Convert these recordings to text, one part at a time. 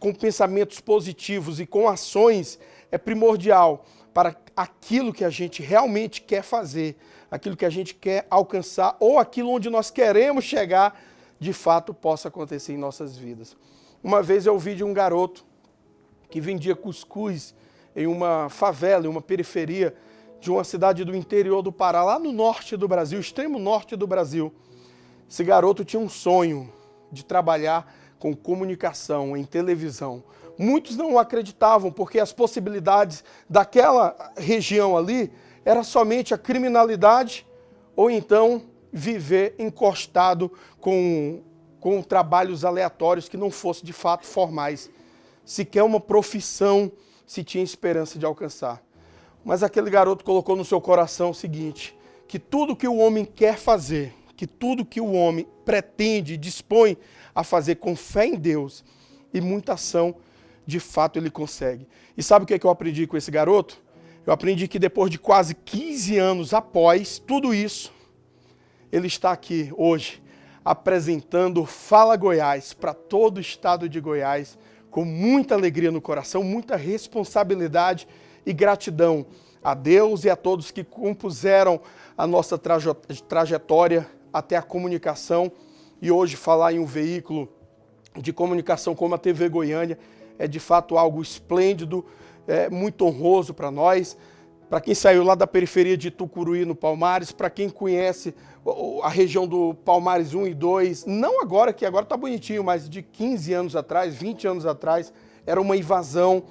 com pensamentos positivos e com ações é primordial para aquilo que a gente realmente quer fazer, aquilo que a gente quer alcançar ou aquilo onde nós queremos chegar, de fato possa acontecer em nossas vidas. Uma vez eu ouvi de um garoto que vendia cuscuz em uma favela, em uma periferia de uma cidade do interior do Pará, lá no norte do Brasil, extremo norte do Brasil. Esse garoto tinha um sonho de trabalhar com comunicação em televisão. Muitos não acreditavam porque as possibilidades daquela região ali era somente a criminalidade ou então viver encostado com trabalhos aleatórios que não fossem de fato formais. Sequer uma profissão se tinha esperança de alcançar. Mas aquele garoto colocou no seu coração o seguinte, que tudo que o homem quer fazer, que tudo que o homem pretende, dispõe a fazer com fé em Deus e muita ação, de fato ele consegue. E sabe o que eu aprendi com esse garoto? Eu aprendi que depois de quase 15 anos após tudo isso, ele está aqui hoje apresentando Fala Goiás para todo o estado de Goiás, com muita alegria no coração, muita responsabilidade e gratidão a Deus e a todos que compuseram a nossa trajetória até a comunicação. E hoje falar em um veículo de comunicação como a TV Goiânia é de fato algo esplêndido, muito honroso para nós. Para quem saiu lá da periferia de Tucuruí, no Palmares, para quem conhece a região do Palmares 1 e 2, não agora, que agora está bonitinho, mas de 15 anos atrás, 20 anos atrás, era uma invasão.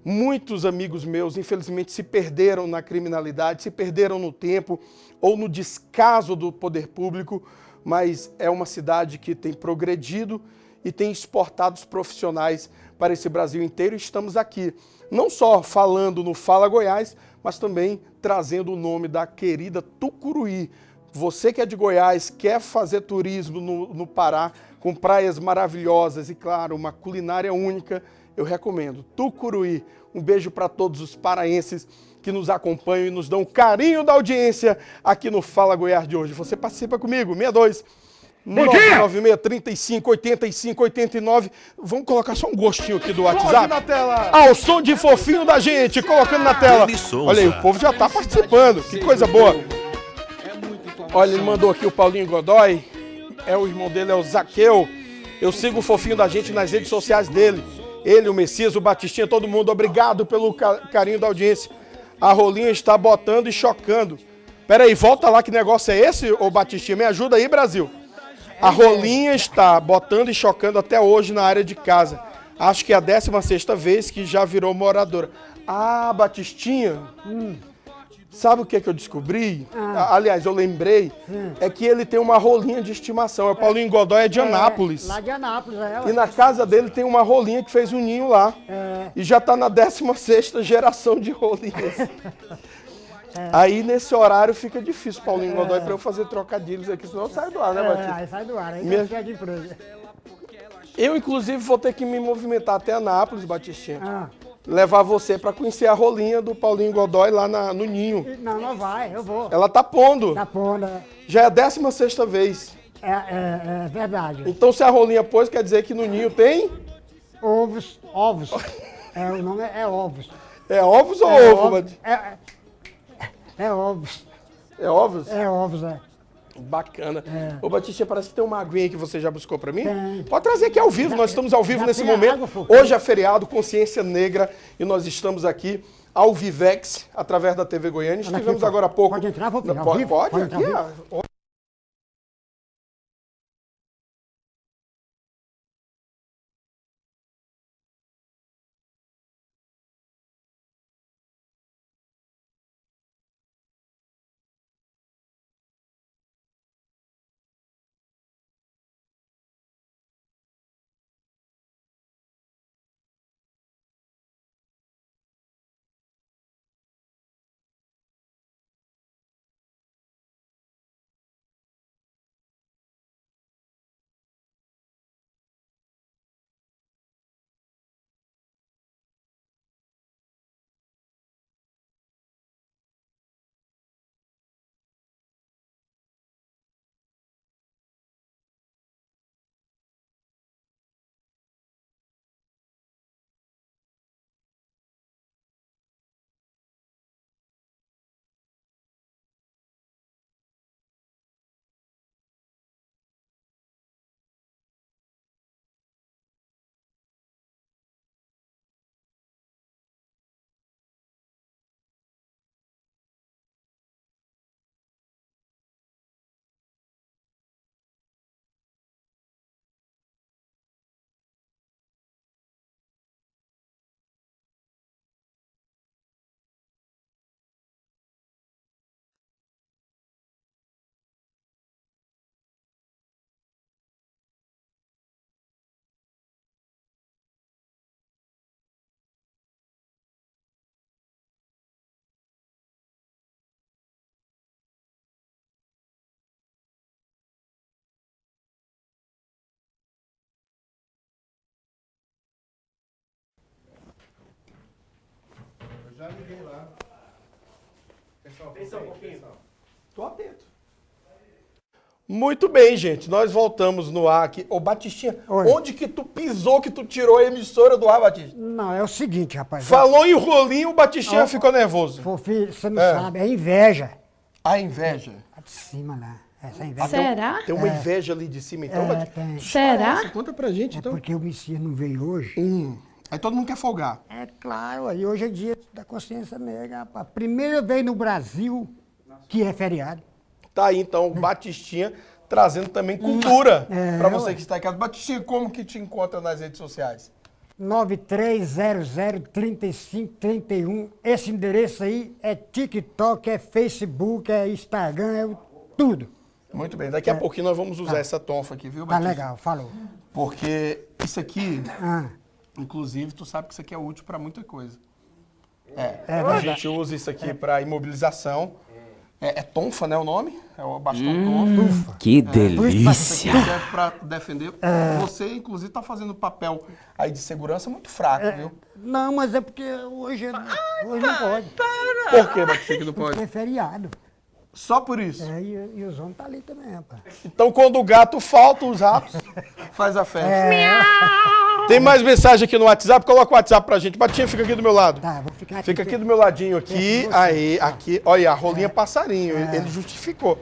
Muitos amigos meus, infelizmente, se perderam na criminalidade, se perderam no tempo ou no descaso do poder público, mas é uma cidade que tem progredido e tem exportado os profissionais para esse Brasil inteiro. E estamos aqui, não só falando no Fala Goiás, mas também trazendo o nome da querida Tucuruí. Você que é de Goiás, quer fazer turismo no Pará, com praias maravilhosas e, claro, uma culinária única, eu recomendo. Tucuruí. Um beijo para todos os paraenses que nos acompanham e nos dão carinho da audiência aqui no Fala Goiás de hoje. Você participa comigo, 62 996 35 85 89. Vamos colocar só um gostinho aqui do WhatsApp. Na tela. Ao som de fofinho da gente, colocando na tela. Olha aí, o povo já está participando. Que coisa boa. Olha, ele mandou aqui o Paulinho Godoy. O irmão dele é o Zaqueu. Eu sigo o fofinho da gente nas redes sociais dele. Ele, o Messias, o Batistinha, todo mundo. Obrigado pelo carinho da audiência. A Rolinha está botando e chocando. Peraí, volta lá, que negócio é esse, ô Batistinha? Me ajuda aí, Brasil. A Rolinha está botando e chocando até hoje na área de casa. Acho que é a 16ª vez que já virou moradora. Ah, Batistinha, sabe o que eu descobri? Aliás, eu lembrei, é que ele tem uma rolinha de estimação. É o Paulinho Godoy, é de Anápolis. Lá de Anápolis, E na casa dele tem uma rolinha que fez um ninho lá. E já está na 16ª geração de rolinhas. Aí nesse horário fica difícil, Paulinho Godoy, para eu fazer trocadilhos aqui, senão eu saio do ar, né, Batista? Aí sai do ar, aí Minha- fica de empresa. Eu, inclusive, vou ter que me movimentar até Anápolis, Batistinha. Levar você para conhecer a rolinha do Paulinho Godoy lá no ninho. Não vai, eu vou. Ela tá pondo. Tá pondo, Já é a 16ª vez. é verdade. Então, se a rolinha pôs, quer dizer que no ninho tem? Ovos. O nome é ovos. É ovos ou É ovo, ovo- Batista? É ovos. É ovos? É ovos, Bacana. Ô, Batista, parece que tem uma aguinha que você já buscou pra mim? Tem. Pode trazer aqui ao vivo, nós estamos ao vivo já nesse tem a momento. água, Fofo? Hoje é feriado, Consciência Negra, e nós estamos aqui ao Vivex, através da TV Goiânia. Olha aqui, Estivemos Fofo. agora há pouco... Pode entrar, Fofo? Ao Pode, vivo? pode, Pode entrar aqui, ao vivo? ó. Já liguei lá. Pessoal, tô atento. Muito bem, gente. Nós voltamos no ar aqui. Ô, Batistinha, Oi. onde que tu pisou que tu tirou a emissora do ar, Batista? Não, é o seguinte, rapaz. Falou em rolinho, o Batistinha ficou nervoso. Fofinho, você não sabe, é inveja. A inveja. Lá de cima, lá. Essa inveja. Será? Tem uma inveja ali de cima, então, É, Batista? tem. Será? Conta pra gente, É então. porque o Messias não veio hoje. Aí todo mundo quer folgar. É claro, aí hoje é dia da consciência negra, rapaz. Primeira vez no Brasil que é feriado. Tá aí, então, o Batistinha trazendo também cultura pra você ué. que está em casa. Batistinha, como que te encontra nas redes sociais? 93003531. Esse endereço aí é TikTok, é Facebook, é Instagram, é tudo. Muito bem, daqui a pouquinho nós vamos usar essa tonfa aqui, viu, Tá Batista? legal, falou. Porque isso aqui, Ah, inclusive, tu sabe que isso aqui é útil pra muita coisa. é A verdade. gente usa isso aqui pra imobilização. É tonfa, né, o nome? É o bastão tonfa. Que Isso delícia! aqui serve pra defender. Você, inclusive, tá fazendo papel aí de segurança muito fraco, viu? Não, mas é porque hoje não pode. Por que, Batista, que não Porque pode? é feriado. Só por isso. É, e os homens tá ali também, rapaz. Então, quando o gato falta, os ratos faz a festa. Tem mais mensagem aqui no WhatsApp? Coloca o WhatsApp pra gente. Batinha, fica aqui do meu lado. Tá, vou ficar aqui. Fica aqui do meu ladinho aqui. Você. Aí, aqui. Olha, a rolinha passarinho. Ele justificou.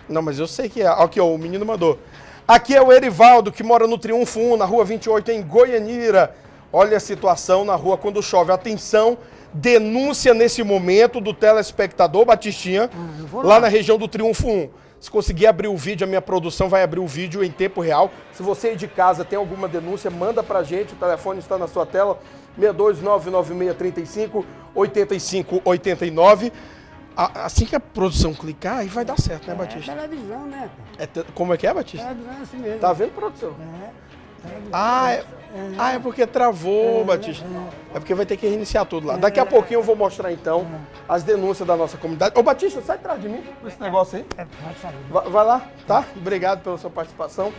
Não, mas eu sei que é. Aqui, ó, o menino mandou. Aqui é o Erivaldo, que mora no Triunfo 1, na rua 28, em Goianira. Olha a situação na rua quando chove. Atenção, denúncia nesse momento do telespectador Batistinha, eu vou lá lá. na região do Triunfo 1. Se conseguir abrir o vídeo, a minha produção vai abrir o vídeo em tempo real. Se você aí de casa tem alguma denúncia, manda pra gente. O telefone está na sua tela, 62996358589. Assim que a produção clicar, aí vai dar certo, né, É Batista? televisão, né? Como é que é, Batista? Televisão é assim mesmo. Tá vendo, produção? Televisão. É porque travou, Batista. É porque vai ter que reiniciar tudo lá. Daqui a pouquinho eu vou mostrar, então, as denúncias da nossa comunidade. Ô, Batista, sai atrás de mim com esse negócio aí. Pode sair. Vai lá, tá? Obrigado pela sua participação.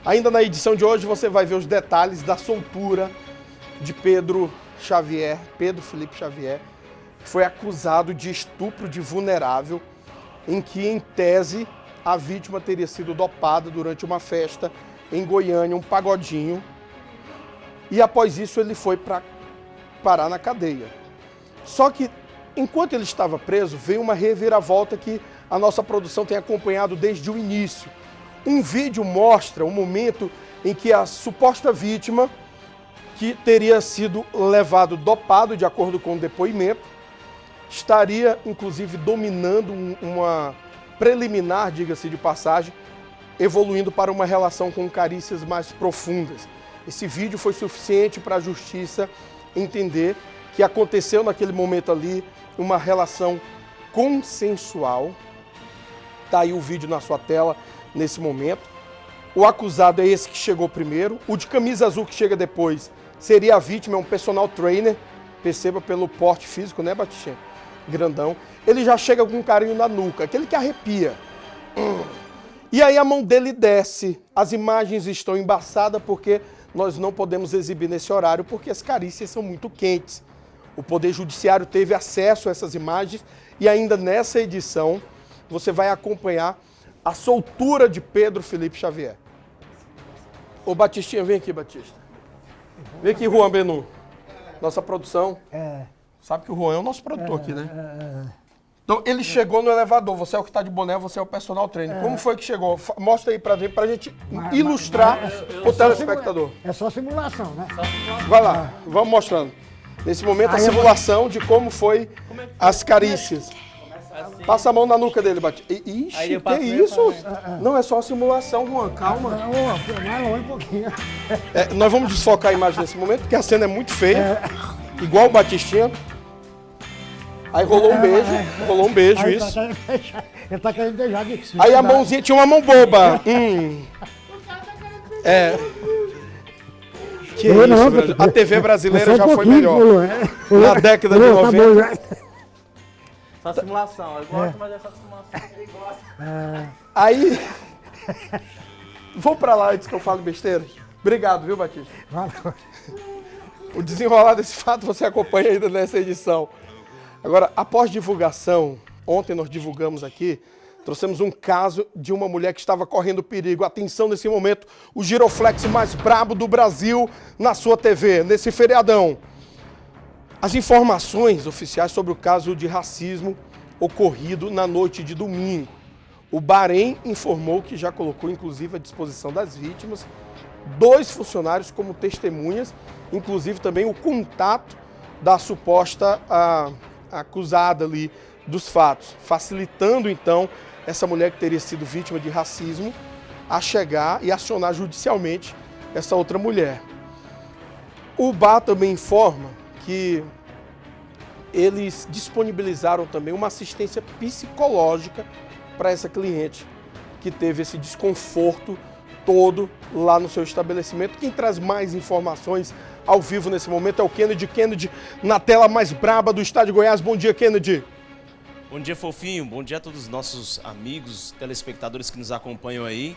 Ainda na edição de hoje você vai ver os detalhes da soltura de Pedro Felipe Xavier, que foi acusado de estupro de vulnerável, em que, em tese, a vítima teria sido dopada durante uma festa em Goiânia, um pagodinho, e após isso ele foi para parar na cadeia. Só que, enquanto ele estava preso, veio uma reviravolta que a nossa produção tem acompanhado desde o início. Um vídeo mostra o momento em que a suposta vítima, que teria sido levado dopado, de acordo com o depoimento, estaria, inclusive, dominando uma preliminar, diga-se de passagem, evoluindo para uma relação com carícias mais profundas. Esse vídeo foi suficiente para a justiça entender que aconteceu naquele momento ali uma relação consensual. Está aí o vídeo na sua tela nesse momento. O acusado é esse que chegou primeiro. O de camisa azul que chega depois seria a vítima, é um personal trainer. Perceba pelo porte físico, né, Batistinha? Grandão. Ele já chega com um carinho na nuca, aquele que arrepia. E aí a mão dele desce. As imagens estão embaçadas porque nós não podemos exibir nesse horário porque as carícias são muito quentes. O Poder Judiciário teve acesso a essas imagens e ainda nessa edição você vai acompanhar a soltura de Pedro Felipe Xavier. Ô Batistinha, vem aqui, Batista. Vem aqui, Juan Benu. Nossa produção. Sabe que o Juan é o nosso produtor aqui, né? Então, ele chegou no elevador. Você é o que está de boné, você é o personal trainer. Como foi que chegou? Mostra aí pra gente ilustrar o telespectador. É só simulação, né? Vai lá, vamos mostrando. Nesse momento, a simulação de como foi as carícias. Passa a mão na nuca dele, Batista. Ixi, que isso? Não, é só a simulação, Juan, calma. Mais longe um pouquinho. Nós vamos desfocar a imagem nesse momento, porque a cena é muito feia. Igual o Batistinha. Aí rolou um beijo, Aí isso. Ele tá querendo beijar de Aí a mãozinha tinha uma mão boba. Que Eu isso, não, velho. A TV brasileira só um já foi pouquinho, melhor. falou, Na década de Tá bom, 90. já. Só simulação, eu gosto, mas é só simulação. Ele gosta. Aí. Vou pra lá antes que eu falo besteira. Obrigado, viu, Batista? Valeu. O desenrolar desse fato você acompanha ainda nessa edição. Agora, após divulgação, ontem nós divulgamos aqui, trouxemos um caso de uma mulher que estava correndo perigo. Atenção nesse momento, o giroflex mais brabo do Brasil na sua TV, nesse feriadão. As informações oficiais sobre o caso de racismo ocorrido na noite de domingo. O Bahrein informou que já colocou, inclusive, à disposição das vítimas 2 funcionários como testemunhas, inclusive também o contato da suposta acusada ali dos fatos, facilitando então essa mulher que teria sido vítima de racismo a chegar e acionar judicialmente essa outra mulher. O BAR também informa que eles disponibilizaram também uma assistência psicológica para essa cliente que teve esse desconforto todo lá no seu estabelecimento. Quem traz mais informações ao vivo nesse momento é o Kennedy. Kennedy, na tela mais braba do Estádio Goiás. Bom dia, Kennedy. Bom dia, Fofinho. Bom dia a todos os nossos amigos, telespectadores que nos acompanham aí.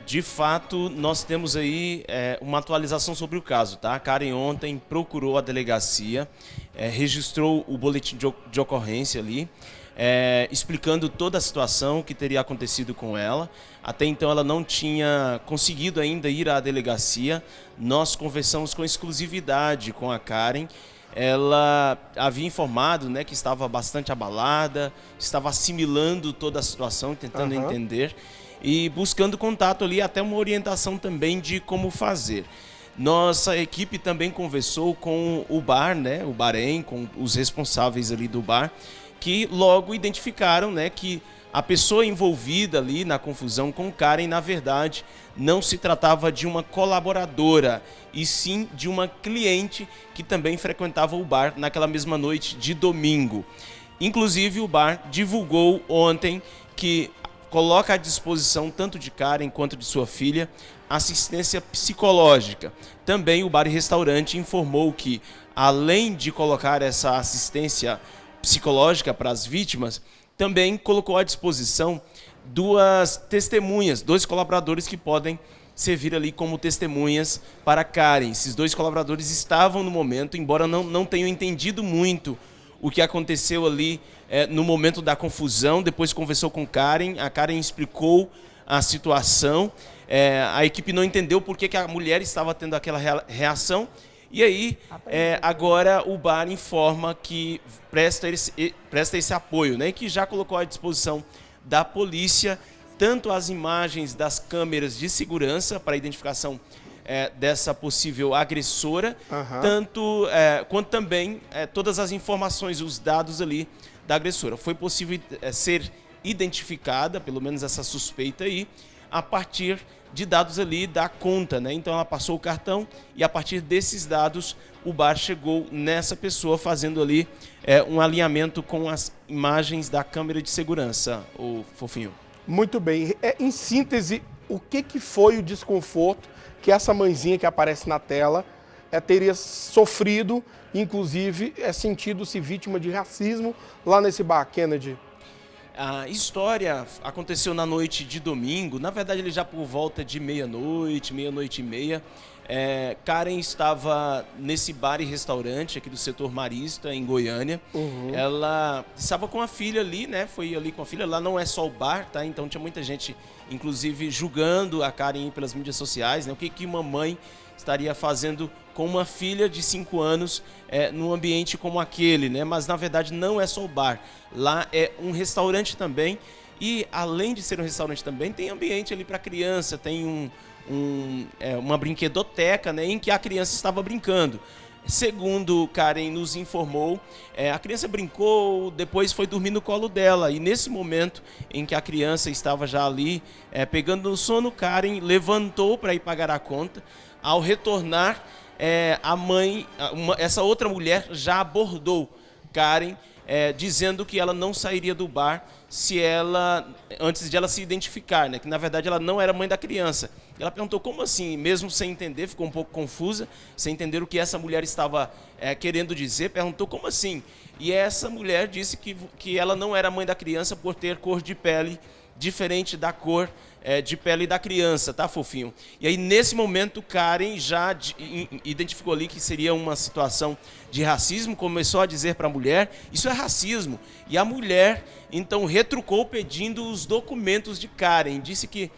De fato, nós temos aí uma atualização sobre o caso, tá? A Karen ontem procurou a delegacia, registrou o boletim de ocorrência ali, explicando toda a situação que teria acontecido com ela. Até então ela não tinha conseguido ainda ir à delegacia. Nós conversamos com exclusividade com a Karen. Ela havia informado, né, que estava bastante abalada, estava assimilando toda a situação, tentando entender e buscando contato ali, até uma orientação também de como fazer. Nossa equipe também conversou com o bar, né, o Bahrein, com os responsáveis ali do bar, que logo identificaram, né, que a pessoa envolvida ali na confusão com Karen, na verdade, não se tratava de uma colaboradora, e sim de uma cliente que também frequentava o bar naquela mesma noite de domingo. Inclusive, o bar divulgou ontem que coloca à disposição tanto de Karen quanto de sua filha assistência psicológica. Também o bar e restaurante informou que, além de colocar essa assistência psicológica para as vítimas, também colocou à disposição 2 testemunhas, 2 colaboradores que podem servir ali como testemunhas para Karen. Esses 2 colaboradores estavam no momento, embora não tenham entendido muito o que aconteceu ali no momento da confusão. Depois conversou com Karen, a Karen explicou a situação, a equipe não entendeu por que a mulher estava tendo aquela reação. E aí, agora o bar informa que presta esse apoio, né, que já colocou à disposição da polícia tanto as imagens das câmeras de segurança para a identificação dessa possível agressora, quanto também todas as informações, os dados ali da agressora. Foi possível ser identificada, pelo menos essa suspeita aí, a partir de dados ali da conta, né? Então ela passou o cartão e a partir desses dados o bar chegou nessa pessoa fazendo ali um alinhamento com as imagens da câmera de segurança, o Fofinho. Muito bem. Em síntese, o que foi o desconforto que essa mãezinha que aparece na tela teria sofrido, inclusive sentido-se vítima de racismo lá nesse bar, Kennedy? A história aconteceu na noite de domingo, na verdade ele já por volta de meia-noite e meia. Karen estava nesse bar e restaurante aqui do setor Marista, em Goiânia. Ela estava com a filha ali, né? Foi ali com a filha. Lá não é só o bar, tá? Então tinha muita gente, inclusive, julgando a Karen pelas mídias sociais, né? O que uma mãe estaria fazendo com uma filha de 5 anos num ambiente como aquele, né? Mas na verdade não é só o bar. Lá é um restaurante também. E além de ser um restaurante também, tem ambiente ali para criança, tem uma brinquedoteca, né, em que a criança estava brincando. Segundo Karen nos informou, a criança brincou, depois foi dormir no colo dela. E nesse momento em que a criança estava já ali pegando no sono, Karen levantou para ir pagar a conta. Ao retornar, a mãe, essa outra mulher já abordou Karen, dizendo que ela não sairia do bar antes de ela se identificar, né? Que na verdade ela não era mãe da criança. Ela perguntou como assim, mesmo sem entender, ficou um pouco confusa, sem entender o que essa mulher estava querendo dizer, perguntou como assim. E essa mulher disse que ela não era mãe da criança por ter cor de pele diferente da cor de pele da criança, tá, fofinho? E aí, nesse momento, Karen já identificou ali que seria uma situação de racismo, começou a dizer para a mulher, isso é racismo. E a mulher, então, retrucou pedindo os documentos de Karen, disse que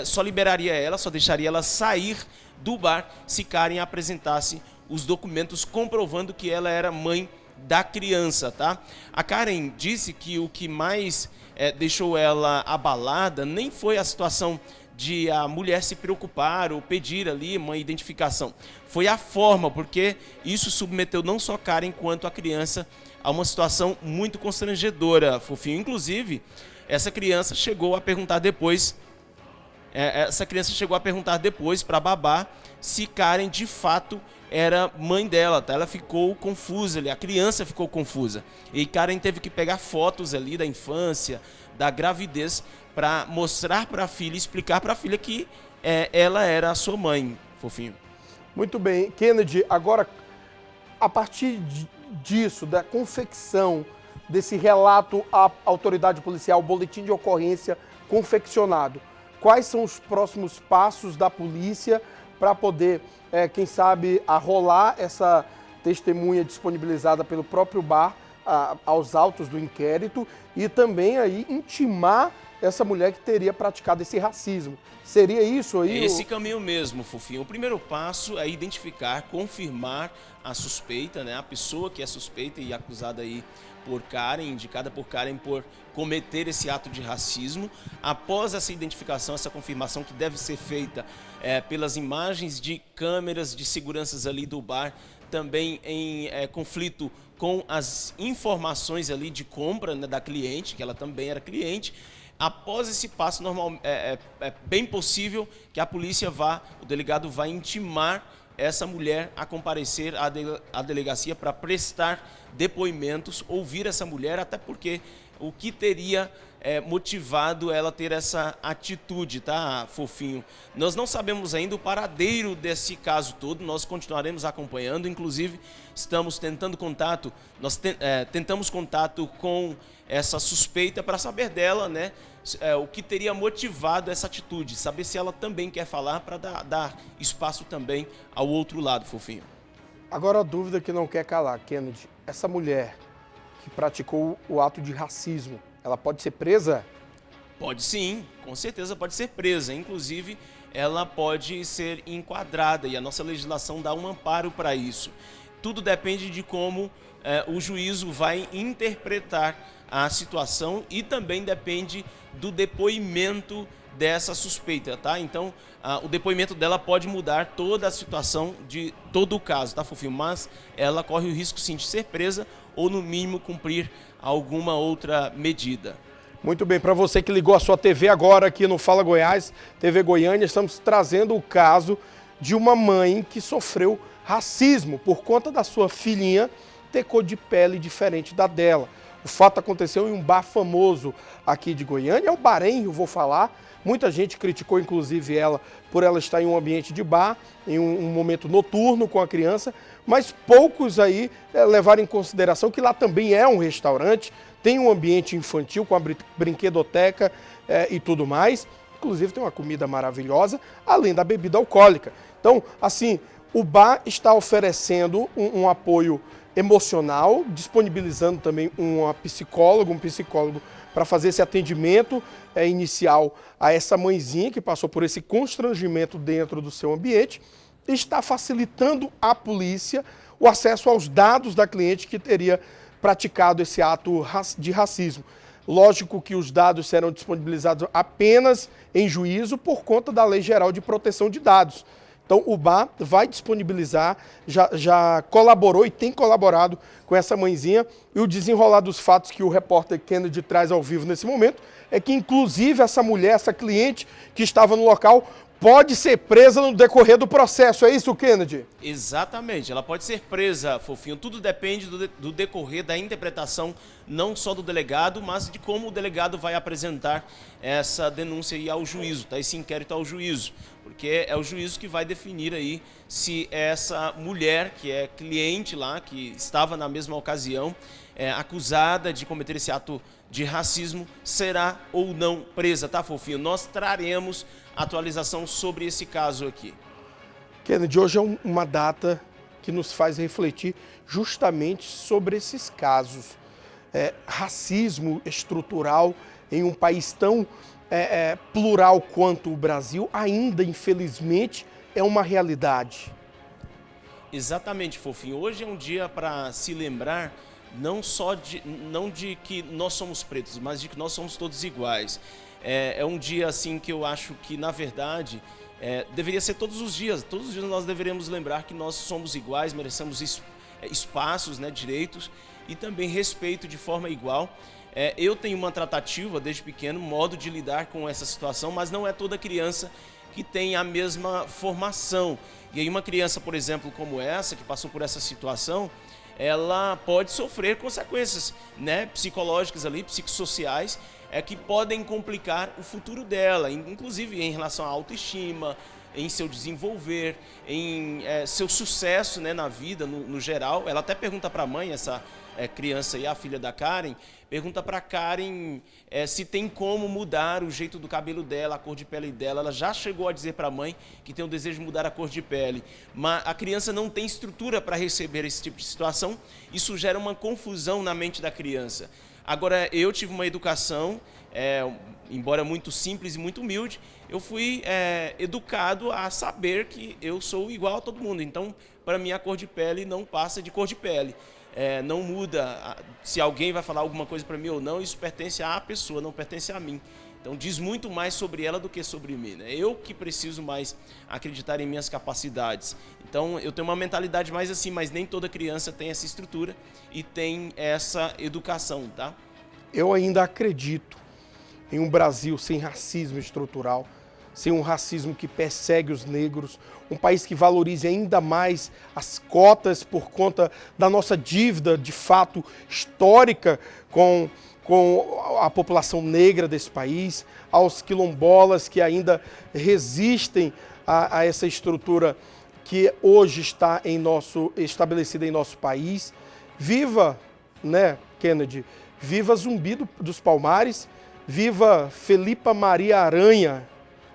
só liberaria ela, só deixaria ela sair do bar se Karen apresentasse os documentos comprovando que ela era mãe da criança, tá? A Karen disse que o que mais deixou ela abalada nem foi a situação de a mulher se preocupar ou pedir ali uma identificação. Foi a forma, porque isso submeteu não só Karen quanto a criança a uma situação muito constrangedora, fofinho. Inclusive, essa criança chegou a perguntar depois para a babá se Karen de fato era mãe dela, tá? Ela ficou confusa ali, a criança ficou confusa. E Karen teve que pegar fotos ali da infância, da gravidez, para mostrar para a filha, explicar para a filha que ela era a sua mãe, fofinho. Muito bem. Kennedy, agora, a partir disso, da confecção desse relato à autoridade policial, o boletim de ocorrência confeccionado, quais são os próximos passos da polícia para poder, quem sabe, arrolar essa testemunha disponibilizada pelo próprio bar aos autos do inquérito e também aí intimar essa mulher que teria praticado esse racismo? Seria isso aí? Esse caminho mesmo, fofinho. O primeiro passo é identificar, confirmar a suspeita, né? A pessoa que é suspeita e acusada aí por Karen, indicada por Karen por cometer esse ato de racismo. Após essa identificação, essa confirmação que deve ser feita pelas imagens de câmeras de seguranças ali do bar, também em conflito com as informações ali de compra, né, da cliente, que ela também era cliente. Após esse passo, é bem possível que a polícia o delegado vai intimar essa mulher a comparecer à delegacia para prestar depoimentos, ouvir essa mulher, até porque o que teria motivado ela ter essa atitude, tá, fofinho? Nós não sabemos ainda o paradeiro desse caso todo, nós continuaremos acompanhando, inclusive estamos tentando contato, tentamos contato com essa suspeita para saber dela, né, o que teria motivado essa atitude, saber se ela também quer falar para dar espaço também ao outro lado, fofinho. Agora a dúvida que não quer calar, Kennedy, essa mulher que praticou o ato de racismo, ela pode ser presa? Pode sim, com certeza pode ser presa. Inclusive, ela pode ser enquadrada e a nossa legislação dá um amparo para isso. Tudo depende de como o juízo vai interpretar a situação e também depende do depoimento dessa suspeita, tá? Então, o depoimento dela pode mudar toda a situação de todo o caso, tá, fofinho? Mas ela corre o risco, sim, de ser presa ou, no mínimo, cumprir alguma outra medida. Muito bem, para você que ligou a sua TV agora aqui no Fala Goiás, TV Goiânia, estamos trazendo o caso de uma mãe que sofreu racismo por conta da sua filhinha ter cor de pele diferente da dela. O fato aconteceu em um bar famoso aqui de Goiânia, é o Bahrein, eu vou falar. Muita gente criticou, inclusive, ela por ela estar em um ambiente de bar, em um momento noturno com a criança, mas poucos aí levaram em consideração que lá também é um restaurante, tem um ambiente infantil com a brinquedoteca e tudo mais. Inclusive tem uma comida maravilhosa, além da bebida alcoólica. Então, assim, o bar está oferecendo um apoio emocional, disponibilizando também um psicólogo para fazer esse atendimento inicial a essa mãezinha que passou por esse constrangimento dentro do seu ambiente, e está facilitando à polícia o acesso aos dados da cliente que teria praticado esse ato de racismo. Lógico que os dados serão disponibilizados apenas em juízo por conta da Lei Geral de Proteção de Dados. Então o bar vai disponibilizar, já colaborou e tem colaborado com essa mãezinha. E o desenrolar dos fatos que o repórter Kennedy traz ao vivo nesse momento é que, inclusive, essa mulher, essa cliente que estava no local, pode ser presa no decorrer do processo. É isso, Kennedy? Exatamente, ela pode ser presa, fofinho. Tudo depende do decorrer da interpretação, não só do delegado, mas de como o delegado vai apresentar essa denúncia aí ao juízo, tá? Esse inquérito ao juízo. porque é o juízo que vai definir aí se essa mulher que é cliente lá, que estava na mesma ocasião, acusada de cometer esse ato de racismo, será ou não presa, tá, fofinho? Nós traremos atualização sobre esse caso aqui. Kennedy, hoje é uma data que nos faz refletir justamente sobre esses casos. Racismo estrutural em um país tão plural quanto o Brasil, ainda, infelizmente, é uma realidade. Exatamente, fofinho. Hoje é um dia para se lembrar não de que nós somos pretos, mas de que nós somos todos iguais. É um dia assim que eu acho que, na verdade, deveria ser todos os dias. Todos os dias nós deveríamos lembrar que nós somos iguais, merecemos espaços, né, direitos e também respeito de forma igual. Eu tenho uma tratativa desde pequeno, modo de lidar com essa situação, mas não é toda criança que tem a mesma formação. E aí uma criança, por exemplo, como essa, que passou por essa situação, ela pode sofrer consequências, né, psicológicas ali, psicossociais, que podem complicar o futuro dela, inclusive em relação à autoestima, em seu desenvolver, em seu sucesso, né, na vida, no geral. Ela até pergunta para a mãe, essa criança aí, a filha da Karen, pergunta para a Karen se tem como mudar o jeito do cabelo dela, a cor de pele dela. Ela já chegou a dizer para a mãe que tem o desejo de mudar a cor de pele, mas a criança não tem estrutura para receber esse tipo de situação. Isso gera uma confusão na mente da criança. Agora, eu tive uma educação, embora muito simples e muito humilde, eu fui educado a saber que eu sou igual a todo mundo. Então, para mim, a cor de pele não passa de cor de pele. Não muda se alguém vai falar alguma coisa para mim ou não, isso pertence à pessoa, não pertence a mim. Então diz muito mais sobre ela do que sobre mim, né? Eu que preciso mais acreditar em minhas capacidades. Então eu tenho uma mentalidade mais assim, mas nem toda criança tem essa estrutura e tem essa educação, tá? Eu ainda acredito em um Brasil sem racismo estrutural, sem um racismo que persegue os negros, um país que valorize ainda mais as cotas por conta da nossa dívida, de fato, histórica com a população negra desse país, aos quilombolas que ainda resistem a essa estrutura que hoje está estabelecida em nosso país. Viva, né, Kennedy? Viva Zumbi dos Palmares, viva Felipa Maria Aranha,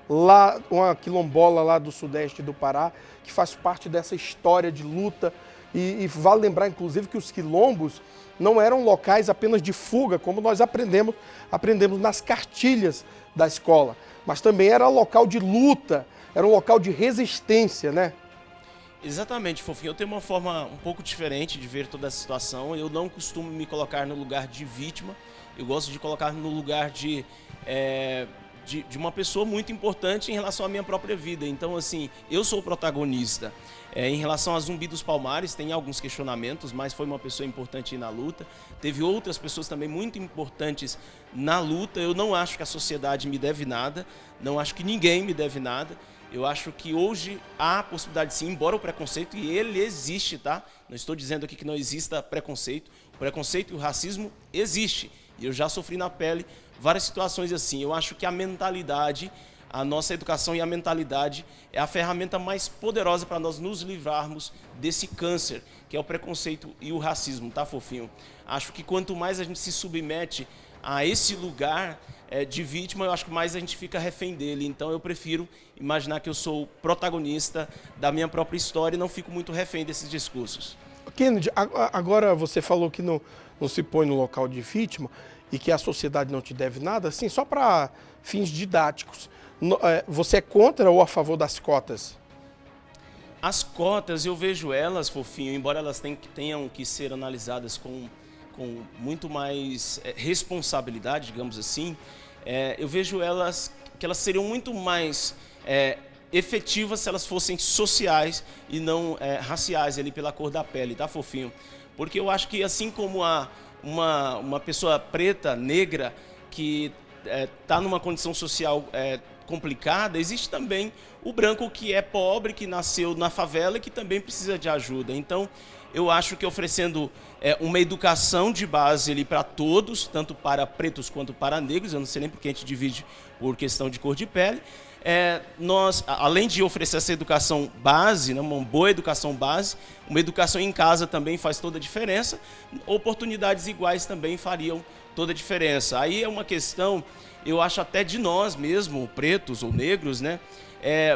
lá, uma quilombola lá do sudeste do Pará, que faz parte dessa história de luta. E vale lembrar, inclusive, que os quilombos não eram locais apenas de fuga, como nós aprendemos nas cartilhas da escola, mas também era local de luta, era um local de resistência, né? Exatamente, fofinho. Eu tenho uma forma um pouco diferente de ver toda essa situação. Eu não costumo me colocar no lugar de vítima, eu gosto de colocar no lugar de uma pessoa muito importante em relação à minha própria vida. Então, assim, eu sou o protagonista. Em relação a Zumbi dos Palmares, tem alguns questionamentos, mas foi uma pessoa importante na luta. Teve outras pessoas também muito importantes na luta. Eu não acho que a sociedade me deve nada, não acho que ninguém me deve nada. Eu acho que hoje há possibilidade sim, embora o preconceito, e ele existe, tá? Não estou dizendo aqui que não exista preconceito. O preconceito e o racismo existe. E eu já sofri na pele várias situações assim. Eu acho que a mentalidade, a nossa educação e a mentalidade é a ferramenta mais poderosa para nós nos livrarmos desse câncer, que é o preconceito e o racismo, tá, fofinho? Acho que quanto mais a gente se submete a esse lugar de vítima, eu acho que mais a gente fica refém dele. Então eu prefiro imaginar que eu sou o protagonista da minha própria história e não fico muito refém desses discursos. Kennedy, agora você falou que não se põe no local de vítima e que a sociedade não te deve nada, assim, só para fins didáticos. Você é contra ou a favor das cotas? As cotas, eu vejo elas, fofinho, embora elas tenham que ser analisadas com muito mais responsabilidade, digamos assim, eu vejo elas que elas seriam muito mais efetivas se elas fossem sociais e não raciais, ali pela cor da pele, tá, fofinho? Porque eu acho que assim como uma pessoa preta, negra, que está numa condição social complicada, existe também o branco que é pobre, que nasceu na favela e que também precisa de ajuda. Então, eu acho que oferecendo uma educação de base ali para todos, tanto para pretos quanto para negros, eu não sei nem porque a gente divide por questão de cor de pele, nós, além de oferecer essa educação base, né, uma boa educação base, uma educação em casa também faz toda a diferença, oportunidades iguais também fariam toda a diferença. Aí é uma questão, eu acho até de nós mesmo, pretos ou negros, né,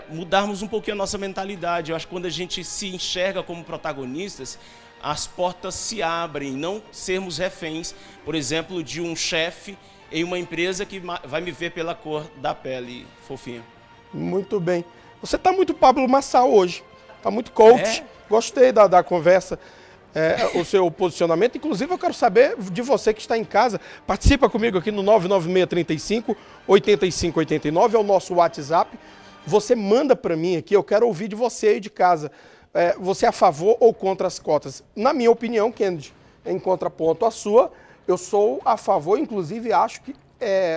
mudarmos um pouquinho a nossa mentalidade. Eu acho que quando a gente se enxerga como protagonistas, as portas se abrem, não sermos reféns, por exemplo, de um chefe em uma empresa que vai me ver pela cor da pele, fofinha. Muito bem. Você está muito Pablo Marçal hoje, está muito coach. Gostei da conversa, o seu posicionamento. Inclusive, eu quero saber de você que está em casa. Participa comigo aqui no 99635-8589, é o nosso WhatsApp. Você manda para mim aqui, eu quero ouvir de você aí de casa. Você é a favor ou contra as cotas? Na minha opinião, Kennedy, em contraponto à sua, eu sou a favor, inclusive acho que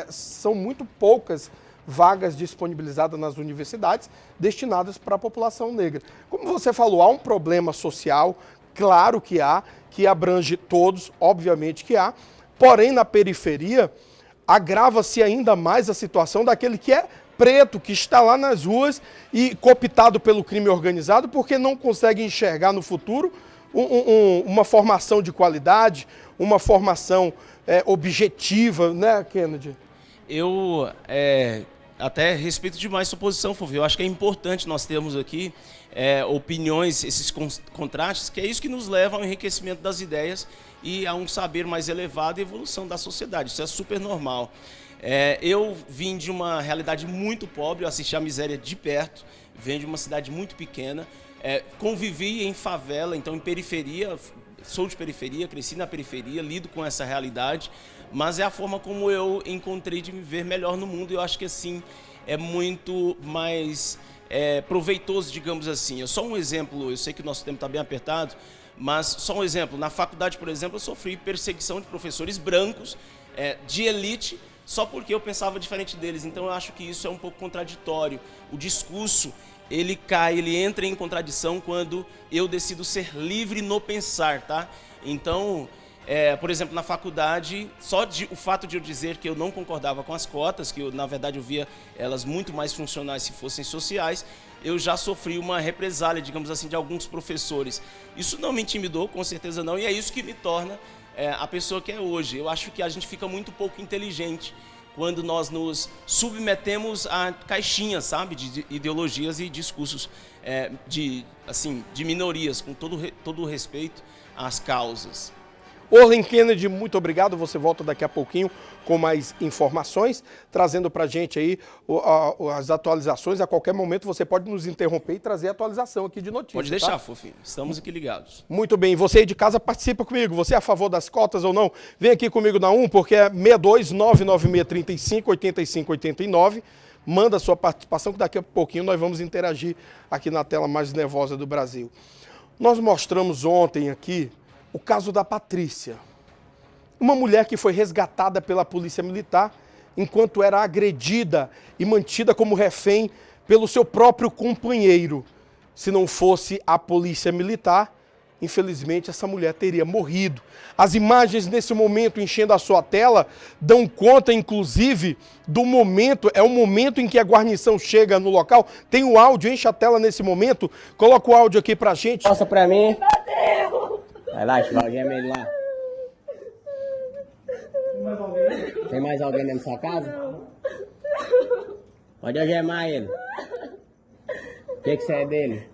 são muito poucas vagas disponibilizadas nas universidades destinadas para a população negra. Como você falou, há um problema social, claro que há, que abrange todos, obviamente que há, porém na periferia agrava-se ainda mais a situação daquele que é preto, que está lá nas ruas e cooptado pelo crime organizado porque não consegue enxergar no futuro uma formação de qualidade, uma formação objetiva, né, Kennedy? Eu até respeito demais sua posição, Fulvio. Eu acho que é importante nós termos aqui opiniões, esses contrastes, que é isso que nos leva ao enriquecimento das ideias e a um saber mais elevado e evolução da sociedade. Isso é super normal. Eu vim de uma realidade muito pobre, eu assisti a miséria de perto, venho de uma cidade muito pequena, convivi em favela, então em periferia, sou de periferia, cresci na periferia, lido com essa realidade, mas é a forma como eu encontrei de me ver melhor no mundo e eu acho que assim é muito mais proveitoso, digamos assim. Só um exemplo, eu sei que o nosso tempo está bem apertado, mas só um exemplo, na faculdade, por exemplo, eu sofri perseguição de professores brancos, de elite, só porque eu pensava diferente deles, então eu acho que isso é um pouco contraditório. O discurso, ele entra em contradição quando eu decido ser livre no pensar, tá? Então, por exemplo, na faculdade, o fato de eu dizer que eu não concordava com as cotas, que na verdade eu via elas muito mais funcionais se fossem sociais, eu já sofri uma represália, digamos assim, de alguns professores. Isso não me intimidou, com certeza não, e é isso que me torna a pessoa que é hoje. Eu acho que a gente fica muito pouco inteligente quando nós nos submetemos a caixinhas, sabe, de ideologias e discursos de minorias, com todo o respeito às causas. Orlen Kennedy, muito obrigado. Você volta daqui a pouquinho com mais informações, trazendo para a gente aí as atualizações. A qualquer momento você pode nos interromper e trazer a atualização aqui de notícias. Pode deixar, tá? Fofinho. Estamos aqui ligados. Muito bem. Você aí de casa participa comigo. Você é a favor das cotas ou não? Vem aqui comigo na 1, porque é 62996358589. Manda a sua participação, que daqui a pouquinho nós vamos interagir aqui na tela mais nervosa do Brasil. Nós mostramos ontem aqui o caso da Patrícia, uma mulher que foi resgatada pela Polícia Militar enquanto era agredida e mantida como refém pelo seu próprio companheiro. Se não fosse a Polícia Militar, infelizmente essa mulher teria morrido. As imagens nesse momento enchendo a sua tela dão conta, inclusive, do momento, é o momento em que a guarnição chega no local. Tem o áudio, enche a tela nesse momento. Coloca o áudio aqui pra gente. Mostra pra mim. Vai lá, Chival, geme ele lá. Tem mais alguém dentro da sua casa? Pode algemar ele. O que você é dele?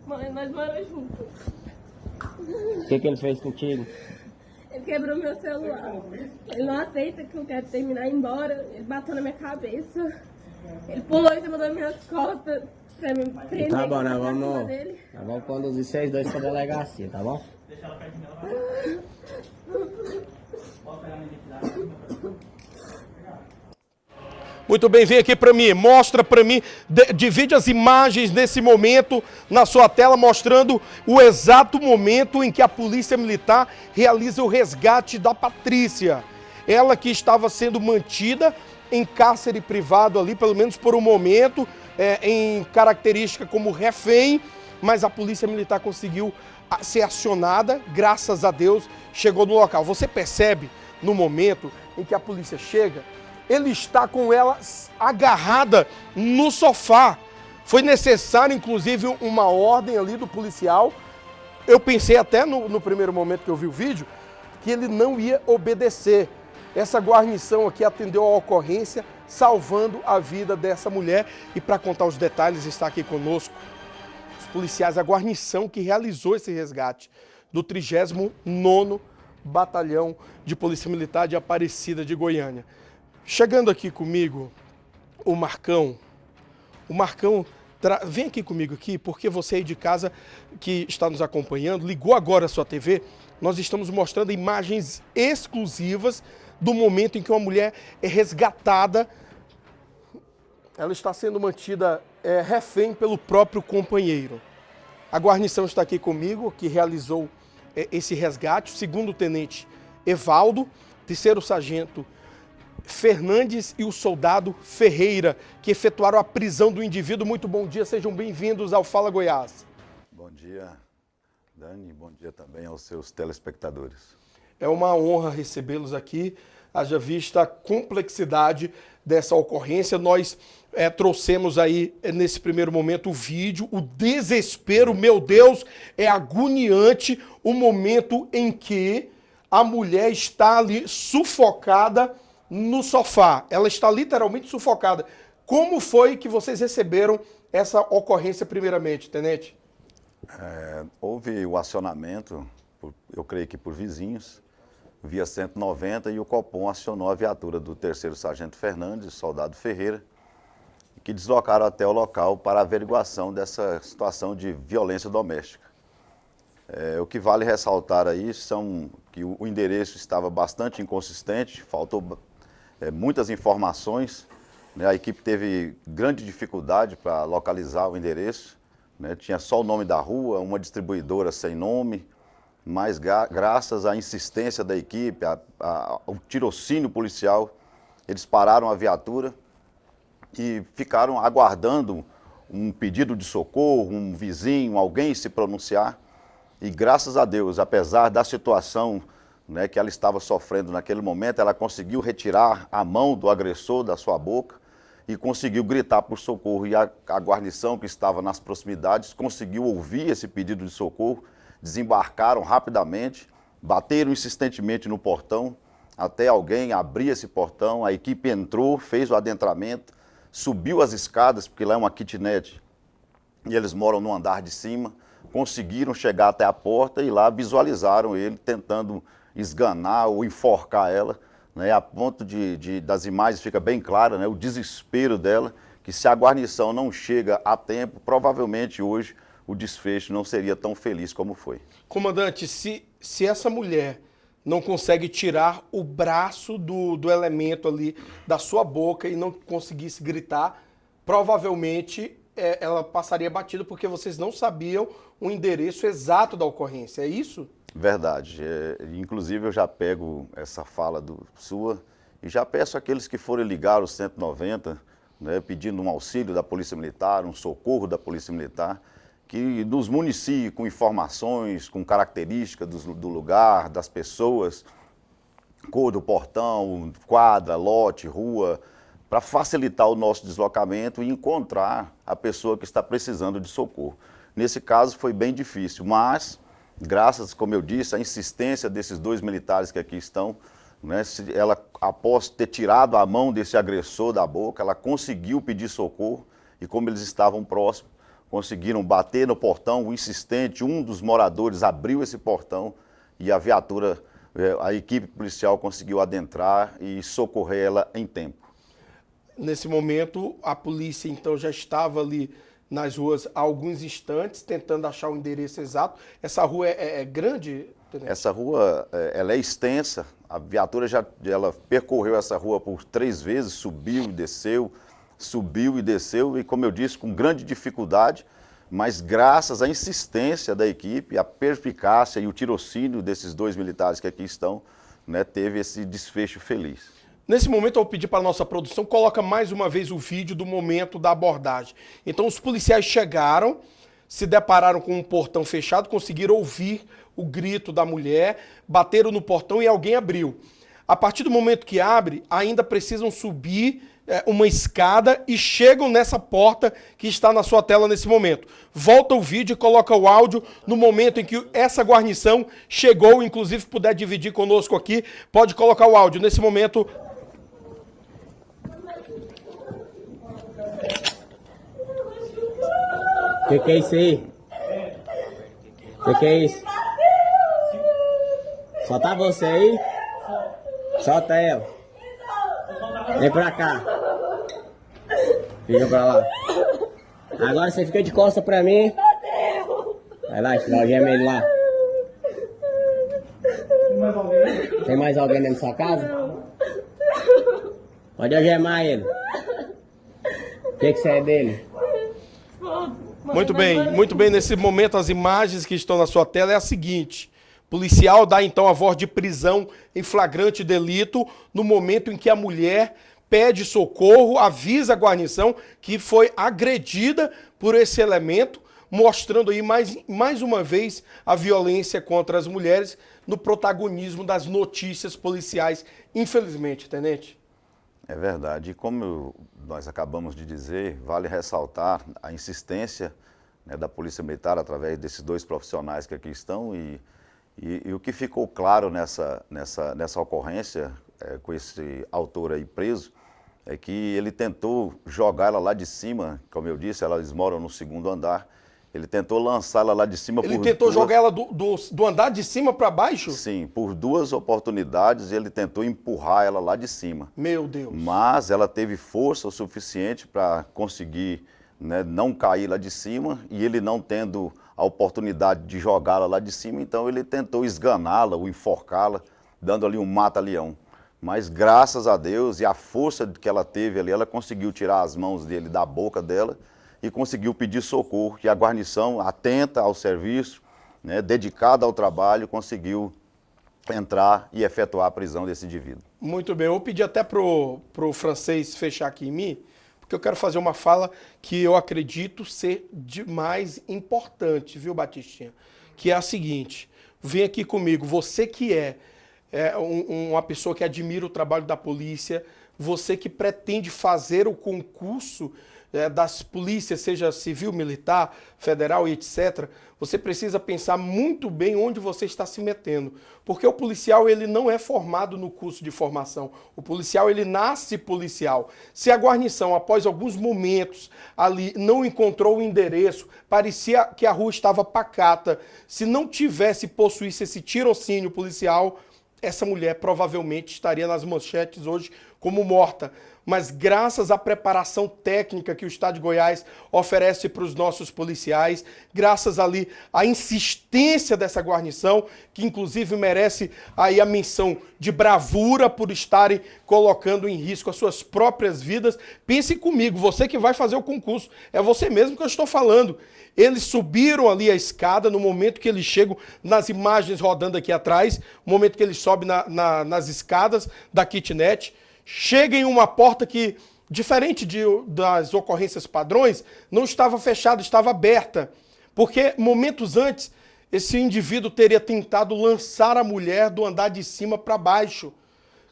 Mãe, nós moramos juntos. O que ele fez contigo? Ele quebrou meu celular. Ele não aceita que eu quero terminar e ir embora. Ele bateu na minha cabeça. Ele pulou em cima das minhas costas. Pra me prender. Tá bom, nós vamos conduzir vocês dois pra delegacia, tá bom? Muito bem, vem aqui para mim, mostra para mim, divide as imagens nesse momento na sua tela, mostrando o exato momento em que a Polícia Militar realiza o resgate da Patrícia. Ela que estava sendo mantida em cárcere privado ali, pelo menos por um momento, em característica como refém, mas a Polícia Militar conseguiu ser acionada, graças a Deus, chegou no local. Você percebe no momento em que a polícia chega, ele está com ela agarrada no sofá. Foi necessário, inclusive, uma ordem ali do policial. Eu pensei até no primeiro momento que eu vi o vídeo, que ele não ia obedecer. Essa guarnição aqui atendeu a ocorrência, salvando a vida dessa mulher. E para contar os detalhes, está aqui conosco os policiais, a guarnição que realizou esse resgate do 39º Batalhão de Polícia Militar de Aparecida de Goiânia. Chegando aqui comigo, o Marcão. O Marcão, vem aqui comigo aqui, porque você aí de casa que está nos acompanhando, ligou agora a sua TV, nós estamos mostrando imagens exclusivas do momento em que uma mulher é resgatada. Ela está sendo mantida refém pelo próprio companheiro. A guarnição está aqui comigo, que realizou esse resgate, o 2º tenente Evaldo, 3º sargento Fernandes e o soldado Ferreira, que efetuaram a prisão do indivíduo. Muito bom dia, sejam bem-vindos ao Fala Goiás. Bom dia, Dani, bom dia também aos seus telespectadores. É uma honra recebê-los aqui, haja vista a complexidade dessa ocorrência. Nós trouxemos aí, nesse primeiro momento, o vídeo, o desespero, meu Deus, é agoniante o momento em que a mulher está ali sufocada no sofá. Ela está literalmente sufocada. Como foi que vocês receberam essa ocorrência primeiramente, tenente? Houve o acionamento, eu creio que por vizinhos, via 190, e o Copom acionou a viatura do 3º sargento Fernandes, soldado Ferreira, que deslocaram até o local para a averiguação dessa situação de violência doméstica. O que vale ressaltar aí são que o endereço estava bastante inconsistente, faltou muitas informações, né? A equipe teve grande dificuldade para localizar o endereço, né? Tinha só o nome da rua, uma distribuidora sem nome, mas graças à insistência da equipe, ao tirocínio policial, eles pararam a viatura e ficaram aguardando um pedido de socorro, um vizinho, alguém se pronunciar. E graças a Deus, apesar da situação, né, que ela estava sofrendo naquele momento, ela conseguiu retirar a mão do agressor da sua boca e conseguiu gritar por socorro. E a guarnição que estava nas proximidades conseguiu ouvir esse pedido de socorro, desembarcaram rapidamente, bateram insistentemente no portão, até alguém abrir esse portão. A equipe entrou, fez o adentramento, subiu as escadas, porque lá é uma kitnet e eles moram no andar de cima, conseguiram chegar até a porta e lá visualizaram ele tentando esganar ou enforcar ela, né, a ponto das imagens fica bem claro, né, o desespero dela, que se a guarnição não chega a tempo, provavelmente hoje o desfecho não seria tão feliz como foi. Comandante, se essa mulher não consegue tirar o braço do elemento ali da sua boca e não conseguisse gritar, provavelmente ela passaria batida porque vocês não sabiam o endereço exato da ocorrência, é isso? Verdade. Inclusive eu já pego essa fala sua e já peço àqueles que forem ligar o 190, né, pedindo um auxílio da Polícia Militar, um socorro da Polícia Militar, que nos municie com informações, com características do lugar, das pessoas, cor do portão, quadra, lote, rua, para facilitar o nosso deslocamento e encontrar a pessoa que está precisando de socorro. Nesse caso foi bem difícil, mas graças, como eu disse, à insistência desses 2 militares que aqui estão, né, ela, após ter tirado a mão desse agressor da boca, ela conseguiu pedir socorro e como eles estavam próximos, conseguiram bater no portão, o insistente, um dos moradores abriu esse portão e a viatura, a equipe policial conseguiu adentrar e socorrer ela em tempo. Nesse momento, a polícia então já estava ali nas ruas há alguns instantes, tentando achar o endereço exato. Essa rua é grande? Essa rua ela é extensa, a viatura ela percorreu essa rua por 3 vezes, subiu e desceu, e como eu disse, com grande dificuldade, mas graças à insistência da equipe, a perspicácia e o tirocínio desses 2 militares que aqui estão, né, teve esse desfecho feliz. Nesse momento, eu vou pedir para a nossa produção, coloca mais uma vez o vídeo do momento da abordagem. Então, os policiais chegaram, se depararam com um portão fechado, conseguiram ouvir o grito da mulher, bateram no portão e alguém abriu. A partir do momento que abre, ainda precisam subir uma escada e chegam nessa porta que está na sua tela nesse momento. Volta o vídeo e coloca o áudio no momento em que essa guarnição chegou, inclusive puder dividir conosco aqui, pode colocar o áudio. Nesse momento... Que é isso aí? Que é isso? Só tá você aí? Solta ela. Vem pra cá. Fica pra lá. Agora você fica de costas pra mim. Vai lá, algema ele lá. Tem mais alguém dentro da sua casa? Pode algemar ele. O que você é dele? Muito bem. Nesse momento, as imagens que estão na sua tela é a seguinte. O policial dá então a voz de prisão em flagrante delito no momento em que a mulher pede socorro, avisa a guarnição que foi agredida por esse elemento, mostrando aí mais uma vez a violência contra as mulheres no protagonismo das notícias policiais, infelizmente, tenente. É verdade. E como nós acabamos de dizer, vale ressaltar a insistência, né, da Polícia Militar através desses dois profissionais que aqui estão e o que ficou claro nessa ocorrência, com esse autor aí preso, é que ele tentou jogar ela lá de cima, como eu disse, eles moram no 2º andar, ele tentou lançá-la lá de cima Ele tentou jogar ela do andar de cima para baixo? Sim, por 2 oportunidades ele tentou empurrar ela lá de cima. Meu Deus. Mas ela teve força o suficiente para conseguir, né, não cair lá de cima, e ele não tendo a oportunidade de jogá-la lá de cima, então ele tentou esganá-la ou enforcá-la, dando ali um mata-leão. Mas graças a Deus e a força que ela teve ali, ela conseguiu tirar as mãos dele da boca dela e conseguiu pedir socorro, que a guarnição, atenta ao serviço, né, dedicada ao trabalho, conseguiu entrar e efetuar a prisão desse indivíduo. Muito bem, eu vou pedir até pro francês fechar aqui em mim, porque eu quero fazer uma fala que eu acredito ser demais importante, viu, Batistinha? Que é a seguinte, vem aqui comigo, você que é uma pessoa que admira o trabalho da polícia, você que pretende fazer o concurso das polícias, seja civil, militar, federal e etc., você precisa pensar muito bem onde você está se metendo. Porque o policial, ele não é formado no curso de formação. O policial, ele nasce policial. Se a guarnição, após alguns momentos ali, não encontrou o endereço, parecia que a rua estava pacata, se não possuísse esse tirocínio policial, essa mulher provavelmente estaria nas manchetes hoje como morta. Mas graças à preparação técnica que o Estado de Goiás oferece para os nossos policiais, graças ali à insistência dessa guarnição, que inclusive merece aí a menção de bravura por estarem colocando em risco as suas próprias vidas. Pense comigo, você que vai fazer o concurso, é você mesmo que eu estou falando. Eles subiram ali a escada no momento que eles chegam, nas imagens rodando aqui atrás, no momento que eles sobem nas escadas da kitnet, chega em uma porta que, diferente das ocorrências padrões, não estava fechada, estava aberta. Porque momentos antes, esse indivíduo teria tentado lançar a mulher do andar de cima para baixo.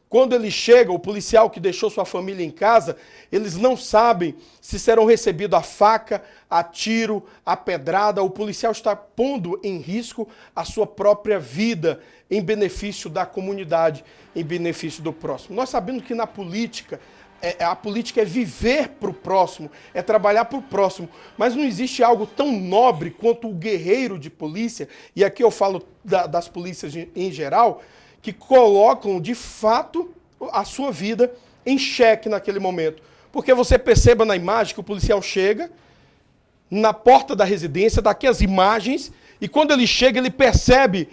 Quando ele chega, o policial que deixou sua família em casa, eles não sabem se serão recebidos a faca, a tiro, a pedrada. O policial está pondo em risco a sua própria vida em benefício da comunidade, em benefício do próximo. Nós sabemos que na política, a política é viver para o próximo, é trabalhar para o próximo, mas não existe algo tão nobre quanto o guerreiro de polícia, e aqui eu falo das polícias em geral, que colocam, de fato, a sua vida em xeque naquele momento. Porque você perceba na imagem que o policial chega na porta da residência, daqui as imagens, e quando ele chega, ele percebe,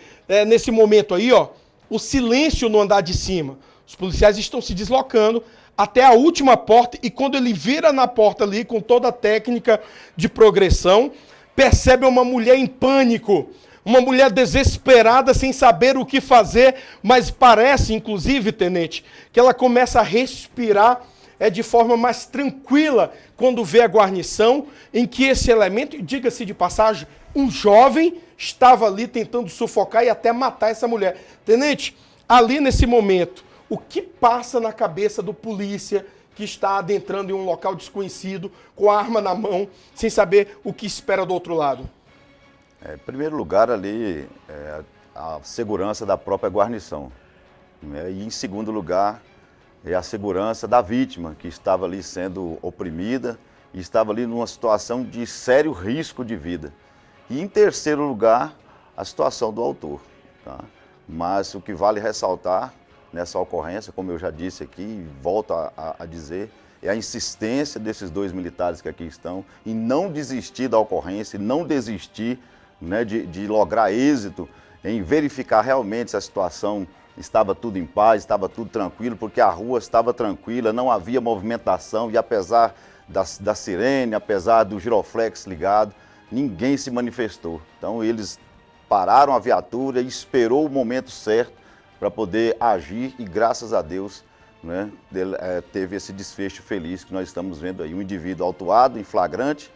nesse momento aí, ó, o silêncio no andar de cima. Os policiais estão se deslocando até a última porta, e quando ele vira na porta ali, com toda a técnica de progressão, percebe uma mulher em pânico, uma mulher desesperada, sem saber o que fazer, mas parece, inclusive, tenente, que ela começa a respirar de forma mais tranquila quando vê a guarnição, em que esse elemento, diga-se de passagem, um jovem estava ali tentando sufocar e até matar essa mulher. Tenente, ali nesse momento, O que passa na cabeça do polícia que está adentrando em um local desconhecido, com a arma na mão, sem saber o que espera do outro lado? Em primeiro lugar, ali, a segurança da própria guarnição, né? E em segundo lugar, é a segurança da vítima, que estava ali sendo oprimida e estava ali numa situação de sério risco de vida. E em terceiro lugar, a situação do autor, tá? Mas o que vale ressaltar nessa ocorrência, como eu já disse aqui e volto a dizer, é a insistência desses 2 militares que aqui estão em não desistir da ocorrência, não desistir, né, de lograr êxito em verificar realmente se a situação estava tudo em paz, estava tudo tranquilo, porque a rua estava tranquila, não havia movimentação e apesar da sirene, apesar do giroflex ligado, ninguém se manifestou. Então eles pararam a viatura e esperou o momento certo para poder agir e graças a Deus, né, teve esse desfecho feliz que nós estamos vendo aí. Um indivíduo autuado em flagrante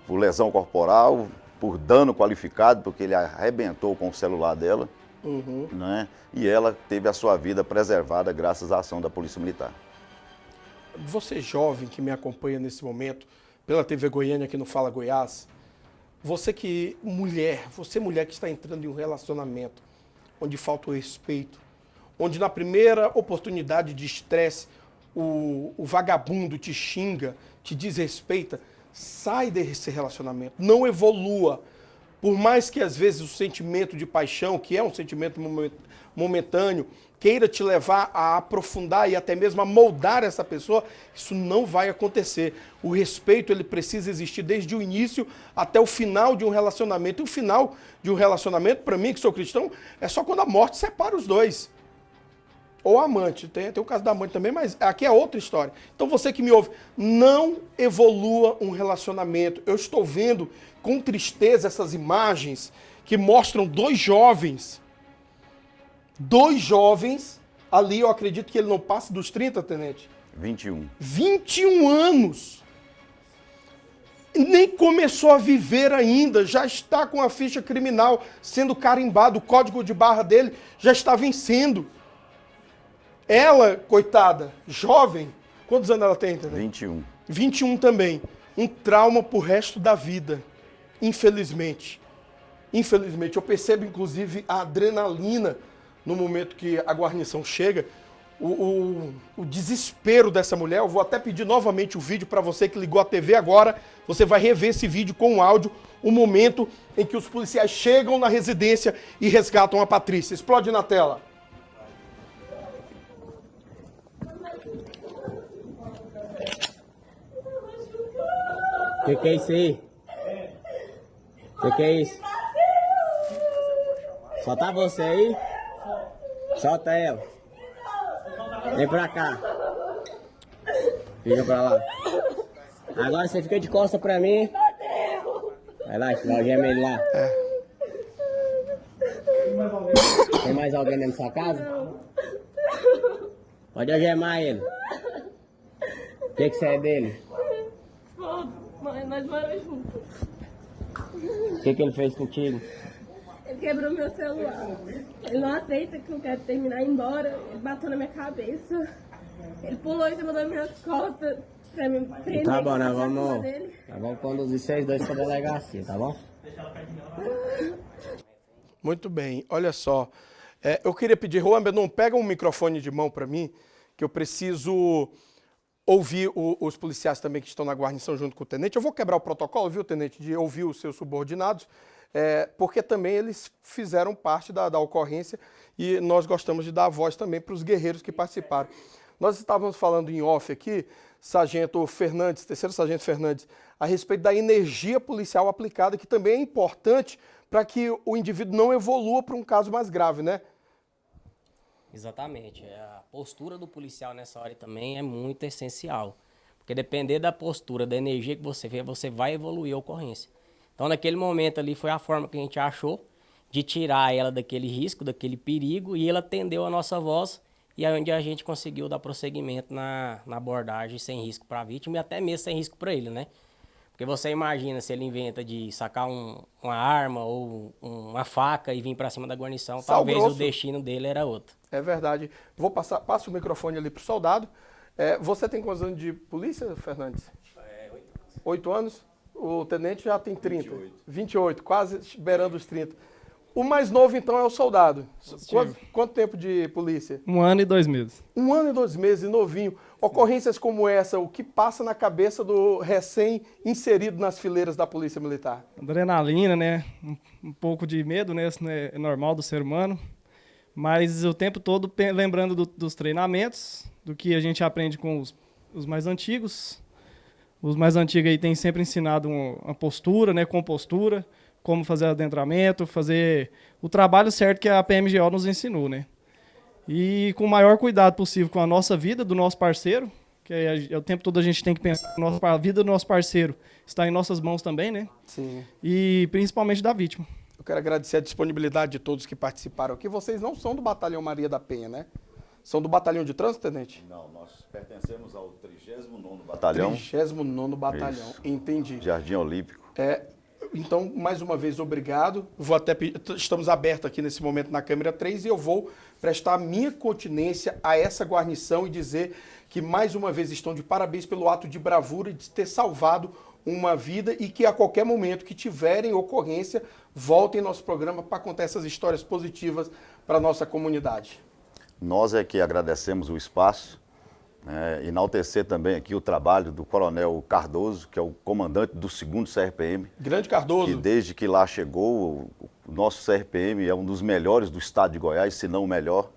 por lesão corporal, por dano qualificado, porque ele arrebentou com o celular dela, né, e ela teve a sua vida preservada graças à ação da Polícia Militar. Você jovem que me acompanha nesse momento, pela TV Goiânia aqui no Fala Goiás, você mulher que está entrando em um relacionamento onde falta o respeito, onde na primeira oportunidade de estresse o vagabundo te xinga, te desrespeita, sai desse relacionamento, não evolua. Por mais que às vezes o sentimento de paixão, que é um sentimento momentâneo, queira te levar a aprofundar e até mesmo a moldar essa pessoa, isso não vai acontecer. O respeito, ele precisa existir desde o início até o final de um relacionamento. E o final de um relacionamento, para mim, que sou cristão, é só quando a morte separa os dois. Ou a amante, tem o caso da amante também, mas aqui é outra história. Então você que me ouve, não evolua um relacionamento. Eu estou vendo com tristeza essas imagens que mostram 2 jovens ali, eu acredito que ele não passa dos 30, tenente. 21. 21 anos. Nem começou a viver ainda, já está com a ficha criminal sendo carimbado, o código de barra dele já está vencendo. Ela, coitada, jovem, quantos anos ela tem, tenente? 21. 21 também. Um trauma pro resto da vida, infelizmente. Infelizmente, eu percebo inclusive a adrenalina no momento que a guarnição chega, o desespero dessa mulher. Eu vou até pedir novamente o vídeo para você que ligou a TV agora, você vai rever esse vídeo com o áudio, o momento em que os policiais chegam na residência e resgatam a Patrícia. Explode na tela. Que é isso aí? Que é isso? Só tá você aí? Solta ela. Vem pra cá. Fica pra lá. Agora você fica de costa pra mim. Vai lá, algema ele lá. Tem mais alguém dentro da sua casa? Pode algemar ele. O que você é dele? Mãe, nós moramos juntos. O que ele fez contigo? Ele quebrou meu celular. Ele não aceita que eu quero terminar e ir embora. Ele bateu na minha cabeça. Ele pulou em cima das minhas costas pra me prender. Tá bom, nós vamos conduzir vocês dois pra delegacia, tá bom? Muito bem, olha só. Eu queria pedir, Juan Benon, pega um microfone de mão para mim, que eu preciso ouvir os policiais também que estão na guarnição junto com o tenente. Eu vou quebrar o protocolo, viu, tenente, de ouvir os seus subordinados, porque também eles fizeram parte da ocorrência e nós gostamos de dar voz também para os guerreiros que participaram. Nós estávamos falando em off aqui, Sargento Fernandes, terceiro Sargento Fernandes, a respeito da energia policial aplicada, que também é importante para que o indivíduo não evolua para um caso mais grave, né? Exatamente. A postura do policial nessa hora também é muito essencial. Porque depender da postura, da energia que você vê, você vai evoluir a ocorrência. Então, naquele momento ali, foi a forma que a gente achou de tirar ela daquele risco, daquele perigo, e ela atendeu a nossa voz, e é onde a gente conseguiu dar prosseguimento na abordagem sem risco para a vítima e até mesmo sem risco para ele, né? Porque você imagina se ele inventa de sacar uma arma ou uma faca e vir para cima da guarnição, Sal talvez grosso. o destino dele era outro. É verdade. Passa o microfone ali pro soldado. Você tem quantos anos de polícia, Fernandes? 8 anos? O tenente já tem 30. 28, quase beirando os 30. O mais novo, então, é o soldado. Quanto tempo de polícia? 1 ano e 2 meses. 1 ano e 2 meses, novinho. Ocorrências como essa, o que passa na cabeça do recém-inserido nas fileiras da Polícia Militar? Adrenalina, né? Um pouco de medo, né? Isso é normal do ser humano. Mas o tempo todo lembrando dos treinamentos, do que a gente aprende com os mais antigos. Os mais antigos aí têm sempre ensinado uma postura, né? Compostura, como fazer adentramento, fazer o trabalho certo que a PMGO nos ensinou, né? E com o maior cuidado possível com a nossa vida, do nosso parceiro, que o tempo todo a gente tem que pensar que a vida do nosso parceiro está em nossas mãos também, né? Sim. E principalmente da vítima. Eu quero agradecer a disponibilidade de todos que participaram aqui. Vocês não são do Batalhão Maria da Penha, né? São do Batalhão de Trânsito, Tenente? Não, nós pertencemos ao 39º Batalhão. 39º Batalhão, Isso. Entendi. Jardim Olímpico. Então, mais uma vez, obrigado. Estamos abertos aqui nesse momento na câmera 3 e eu vou prestar a minha continência a essa guarnição e dizer que, mais uma vez, estão de parabéns pelo ato de bravura de ter salvado uma vida e que a qualquer momento que tiverem ocorrência, voltem ao nosso programa para contar essas histórias positivas para a nossa comunidade. Nós é que agradecemos o espaço, enaltecer também aqui o trabalho do Coronel Cardoso, que é o comandante do 2º CRPM. Grande Cardoso. E desde que lá chegou, o nosso CRPM é um dos melhores do estado de Goiás, se não o melhor.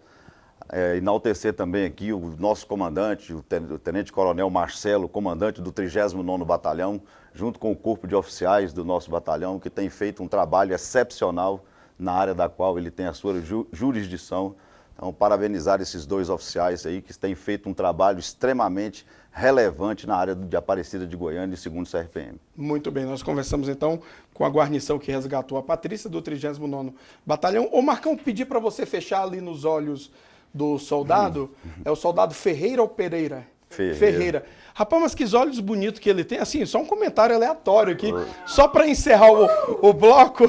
Enaltecer também aqui o nosso comandante, o Tenente Coronel Marcelo, comandante do 39º Batalhão, junto com o corpo de oficiais do nosso batalhão, que tem feito um trabalho excepcional na área da qual ele tem a sua jurisdição. Então, parabenizar esses 2 oficiais aí que têm feito um trabalho extremamente relevante na área de Aparecida de Goiânia e 2º CRPM. Muito bem, nós conversamos então com a guarnição que resgatou a Patrícia do 39º Batalhão. Ô Marcão, pedi para você fechar ali nos olhos do soldado. É o soldado Ferreira ou Pereira? Ferreira. Rapaz, mas que olhos bonitos que ele tem. Assim, só um comentário aleatório aqui, só para encerrar o bloco,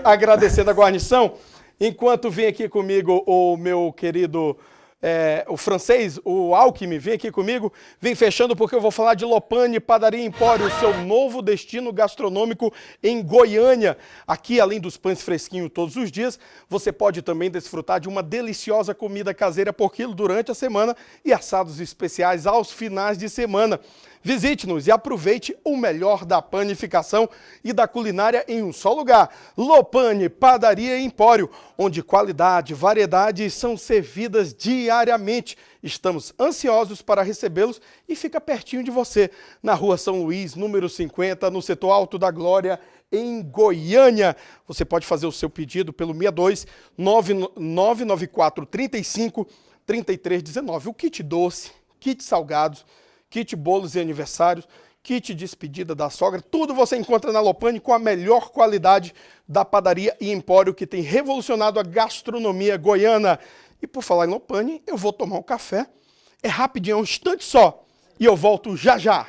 agradecendo a guarnição. Enquanto vem aqui comigo o meu querido, o francês, o Alckmin, vem aqui comigo, vem fechando porque eu vou falar de Lopane Padaria Empório, seu novo destino gastronômico em Goiânia. Aqui, além dos pães fresquinhos todos os dias, você pode também desfrutar de uma deliciosa comida caseira por quilo durante a semana e assados especiais aos finais de semana. Visite-nos e aproveite o melhor da panificação e da culinária em um só lugar. Lopane Padaria Empório, onde qualidade e variedade são servidas diariamente. Estamos ansiosos para recebê-los e fica pertinho de você, na Rua São Luís, número 50, no setor Alto da Glória, em Goiânia. Você pode fazer o seu pedido pelo 62 994 35 3319. O kit doce, kit salgados, kit bolos e aniversários, kit despedida da sogra, tudo você encontra na Lopane com a melhor qualidade da padaria e empório que tem revolucionado a gastronomia goiana. E por falar em Lopane, eu vou tomar um café, é rapidinho, é um instante só, e eu volto já já.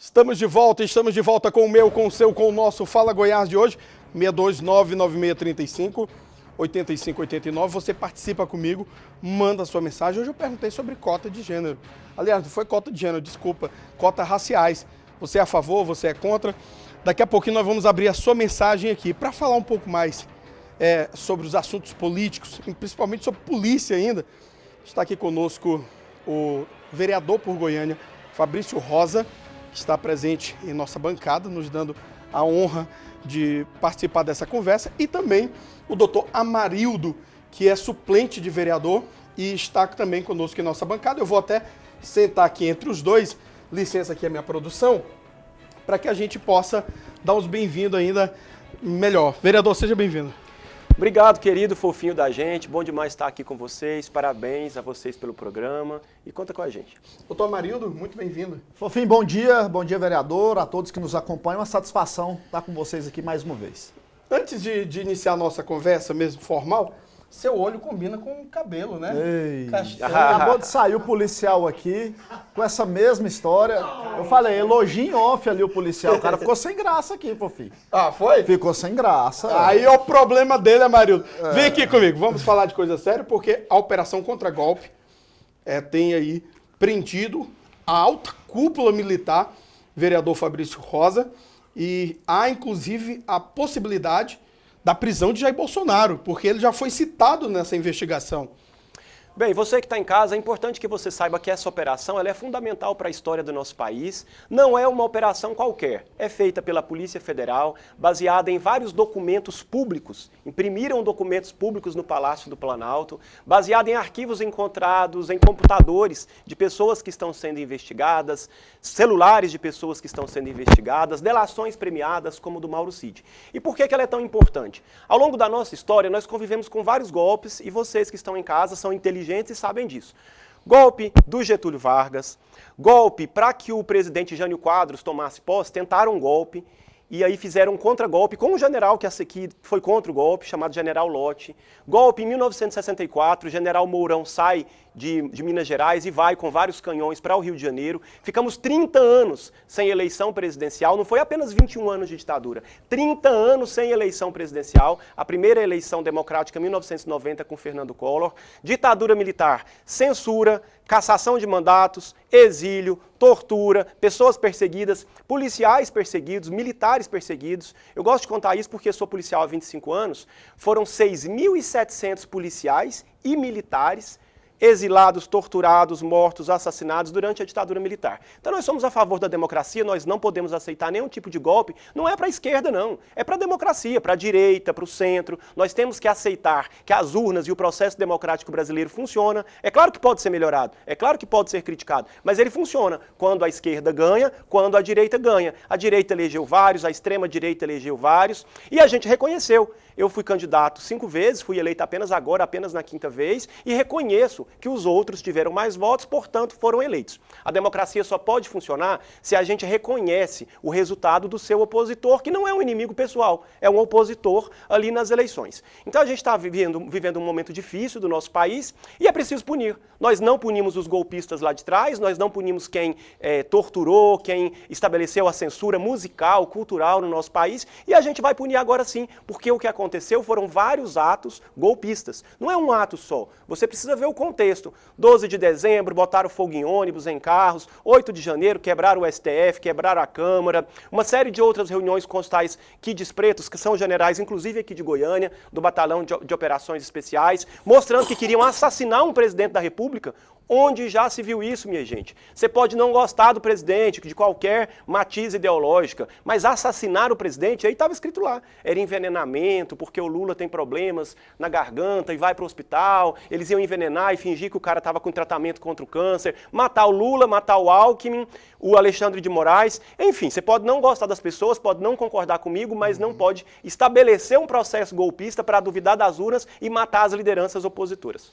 Estamos de volta com o meu, com o seu, com o nosso Fala Goiás de hoje, 6299635-8589. Você participa comigo, manda sua mensagem. Hoje eu perguntei sobre cota de gênero. Aliás, não foi cota de gênero, desculpa, cota raciais. Você é a favor, você é contra? Daqui a pouquinho nós vamos abrir a sua mensagem aqui para falar um pouco mais sobre os assuntos políticos, e principalmente sobre polícia ainda. Está aqui conosco o vereador por Goiânia, Fabrício Rosa, que está presente em nossa bancada, nos dando a honra de participar dessa conversa, e também o doutor Amarildo, que é suplente de vereador e está também conosco em nossa bancada. Eu vou até sentar aqui entre os dois, licença aqui a minha produção, para que a gente possa dar uns bem-vindos ainda melhor. Vereador, seja bem-vindo. Obrigado, querido fofinho da gente. Bom demais estar aqui com vocês. Parabéns a vocês pelo programa e conta com a gente. Doutor Amarildo, muito bem-vindo. Fofinho, bom dia vereador, a todos que nos acompanham. Uma satisfação estar com vocês aqui mais uma vez. Antes de iniciar a nossa conversa mesmo formal, seu olho combina com o cabelo, né? Ei, acabou de sair o policial aqui com essa mesma história. Eu falei, elogio em off ali o policial. O cara ficou sem graça aqui, fofinho. Ah, foi? Ficou sem graça. Aí é o problema dele, Amarildo. Vem aqui comigo, vamos falar de coisa séria, porque a Operação Contra Golpe tem aí prendido a alta cúpula militar, vereador Fabrício Rosa, e há inclusive a possibilidade da prisão de Jair Bolsonaro, porque ele já foi citado nessa investigação. Bem, você que está em casa, é importante que você saiba que essa operação ela é fundamental para a história do nosso país. Não é uma operação qualquer. É feita pela Polícia Federal, baseada em vários documentos públicos. Imprimiram documentos públicos no Palácio do Planalto, baseada em arquivos encontrados em computadores de pessoas que estão sendo investigadas, celulares de pessoas que estão sendo investigadas, delações premiadas como do Mauro Cid. E por que ela é tão importante? Ao longo da nossa história, nós convivemos com vários golpes e vocês que estão em casa são inteligentes e sabem disso. Golpe do Getúlio Vargas, golpe para que o presidente Jânio Quadros tomasse posse, tentaram um golpe e aí fizeram um contra-golpe com um general que foi contra o golpe, chamado General Lott. Golpe em 1964, o general Mourão sai de Minas Gerais e vai com vários canhões para o Rio de Janeiro. Ficamos 30 anos sem eleição presidencial, não foi apenas 21 anos de ditadura, 30 anos sem eleição presidencial, a primeira eleição democrática em 1990 com Fernando Collor, ditadura militar, censura, cassação de mandatos, exílio, tortura, pessoas perseguidas, policiais perseguidos, militares perseguidos. Eu gosto de contar isso porque sou policial há 25 anos. Foram 6.700 policiais e militares exilados, torturados, mortos, assassinados durante a ditadura militar. Então nós somos a favor da democracia, nós não podemos aceitar nenhum tipo de golpe, não é para a esquerda não, é para a democracia, para a direita, para o centro. Nós temos que aceitar que as urnas e o processo democrático brasileiro funciona. É claro que pode ser melhorado, é claro que pode ser criticado, mas ele funciona quando a esquerda ganha, quando a direita ganha. A direita elegeu vários, a extrema direita elegeu vários e a gente reconheceu. Eu fui candidato 5 vezes, fui eleito apenas agora, apenas na 5ª vez, e reconheço que os outros tiveram mais votos, portanto foram eleitos. A democracia só pode funcionar se a gente reconhece o resultado do seu opositor, que não é um inimigo pessoal, é um opositor ali nas eleições. Então a gente está vivendo um momento difícil do nosso país e é preciso punir. Nós não punimos os golpistas lá de trás, nós não punimos quem torturou, quem estabeleceu a censura musical, cultural no nosso país, e a gente vai punir agora sim, porque o que aconteceu foram vários atos golpistas. Não é um ato só, você precisa ver o contexto. 12 de dezembro, botaram fogo em ônibus, em carros. 8 de janeiro, quebraram o STF, quebraram a Câmara. Uma série de outras reuniões com os tais Kids Pretos, que são generais, inclusive aqui de Goiânia, do Batalhão de Operações Especiais, mostrando que queriam assassinar um presidente da República. Onde já se viu isso, minha gente? Você pode não gostar do presidente, de qualquer matiz ideológica, mas assassinar o presidente, aí estava escrito lá. Era envenenamento, porque o Lula tem problemas na garganta e vai para o hospital. Eles iam envenenar e fingir que o cara estava com tratamento contra o câncer. Matar o Lula, matar o Alckmin, o Alexandre de Moraes. Enfim, você pode não gostar das pessoas, pode não concordar comigo, mas não pode estabelecer um processo golpista para duvidar das urnas e matar as lideranças opositoras.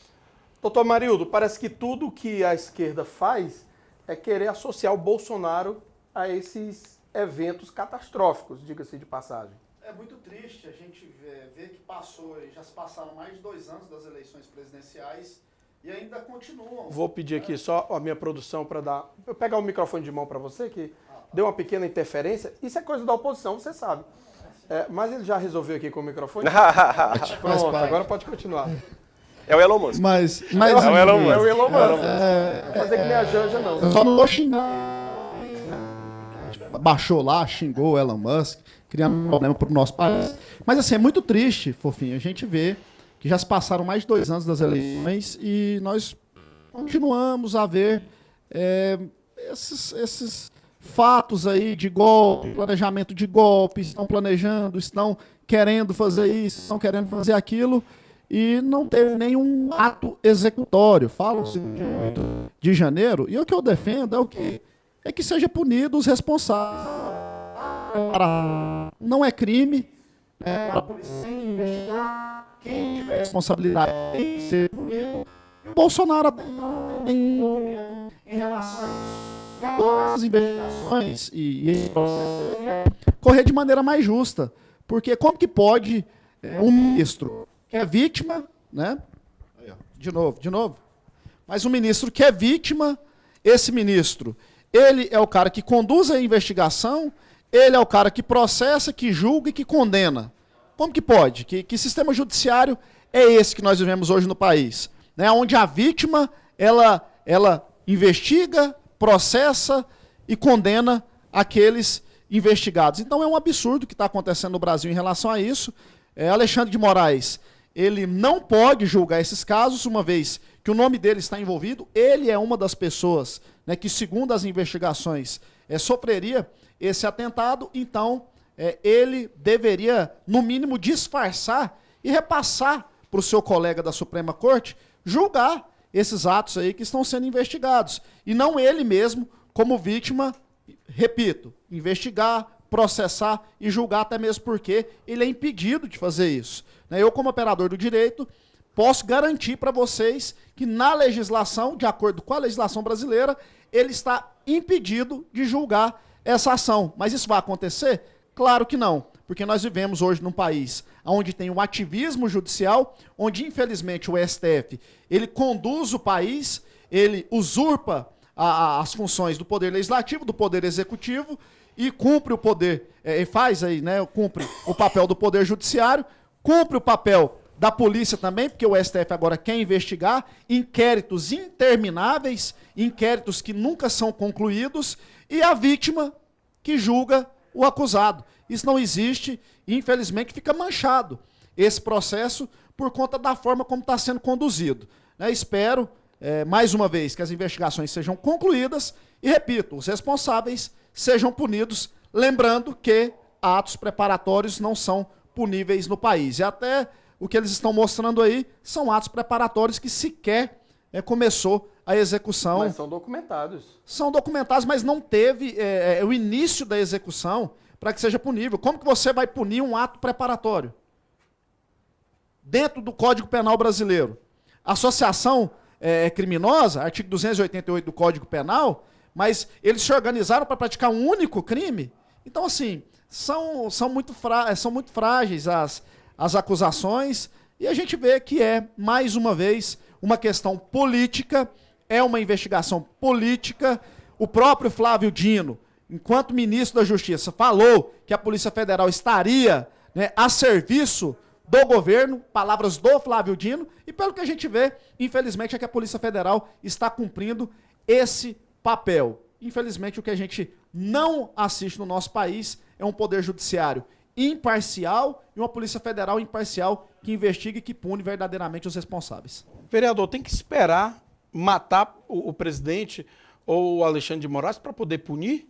Doutor Amarildo, parece que tudo que a esquerda faz é querer associar o Bolsonaro a esses eventos catastróficos, diga-se de passagem. É muito triste a gente ver que já se passaram mais de 2 anos das eleições presidenciais E ainda continuam. Vou pedir aqui só a minha produção para dar... Eu pegar o microfone de mão para você, que deu uma pequena interferência. Isso é coisa da oposição, você sabe. Mas ele já resolveu aqui com o microfone. Pronto, agora pode continuar. É o Elon Musk. Mas é o Elon Musk. É o Elon Musk. Não fazer que nem a Janja, não. Eu só não vou xingar. Baixou lá, xingou o Elon Musk, criando um problema para o nosso país. Mas assim, é muito triste, fofinho, a gente vê que já se passaram mais de 2 anos das eleições e nós continuamos a ver esses fatos aí de golpe, planejamento de golpe, estão planejando, estão querendo fazer isso, estão querendo fazer aquilo, e não teve nenhum ato executório. Falam-se de janeiro, e o que eu defendo é que seja punido os responsáveis. Não é crime, a polícia investigar, quem tiver responsabilidade tem que ser punido. O Bolsonaro em relação às investigações e esse processo correr de maneira mais justa. Porque como que pode um ministro que é vítima, né? De novo. Mas um ministro que é vítima, esse ministro, ele é o cara que conduz a investigação, ele é o cara que processa, que julga e que condena. Como que pode? Que sistema judiciário é esse que nós vivemos hoje no país? Né? Onde a vítima, ela investiga, processa e condena aqueles investigados. Então é um absurdo o que está acontecendo no Brasil em relação a isso. Alexandre de Moraes, ele não pode julgar esses casos, uma vez que o nome dele está envolvido. Ele é uma das pessoas, né, que, segundo as investigações, sofreria esse atentado. Então, ele deveria, no mínimo, disfarçar e repassar para o seu colega da Suprema Corte julgar esses atos aí que estão sendo investigados. E não ele mesmo, como vítima, repito, investigar, processar e julgar, até mesmo porque ele é impedido de fazer isso. Eu, como operador do direito, posso garantir para vocês que na legislação, de acordo com a legislação brasileira, ele está impedido de julgar essa ação. Mas isso vai acontecer? Claro que não, porque nós vivemos hoje num país onde tem um ativismo judicial, onde, infelizmente, o STF ele conduz o país, ele usurpa as funções do Poder Legislativo, do Poder Executivo, e cumpre o poder, cumpre o papel do Poder Judiciário, cumpre o papel da polícia também, porque o STF agora quer investigar inquéritos intermináveis, inquéritos que nunca são concluídos, e a vítima que julga o acusado. Isso não existe e, infelizmente, fica manchado esse processo por conta da forma como está sendo conduzido. Espero, mais uma vez, que as investigações sejam concluídas e, repito, os responsáveis sejam punidos, lembrando que atos preparatórios não são puníveis no país. E até o que eles estão mostrando aí são atos preparatórios que sequer começou a execução. Mas são documentados. São documentados, mas não teve o início da execução para que seja punível. Como que você vai punir um ato preparatório? Dentro do Código Penal brasileiro. Associação criminosa, artigo 288 do Código Penal, mas eles se organizaram para praticar um único crime. Então, assim, são muito frágeis as acusações, e a gente vê que mais uma vez, uma questão política, é uma investigação política. O próprio Flávio Dino, enquanto ministro da Justiça, falou que a Polícia Federal estaria a serviço do governo, palavras do Flávio Dino, e pelo que a gente vê, infelizmente, é que a Polícia Federal está cumprindo esse papel. Infelizmente, o que a gente não assiste no nosso país é um poder judiciário imparcial e uma Polícia Federal imparcial que investigue e que pune verdadeiramente os responsáveis. Vereador, tem que esperar matar o presidente ou o Alexandre de Moraes para poder punir?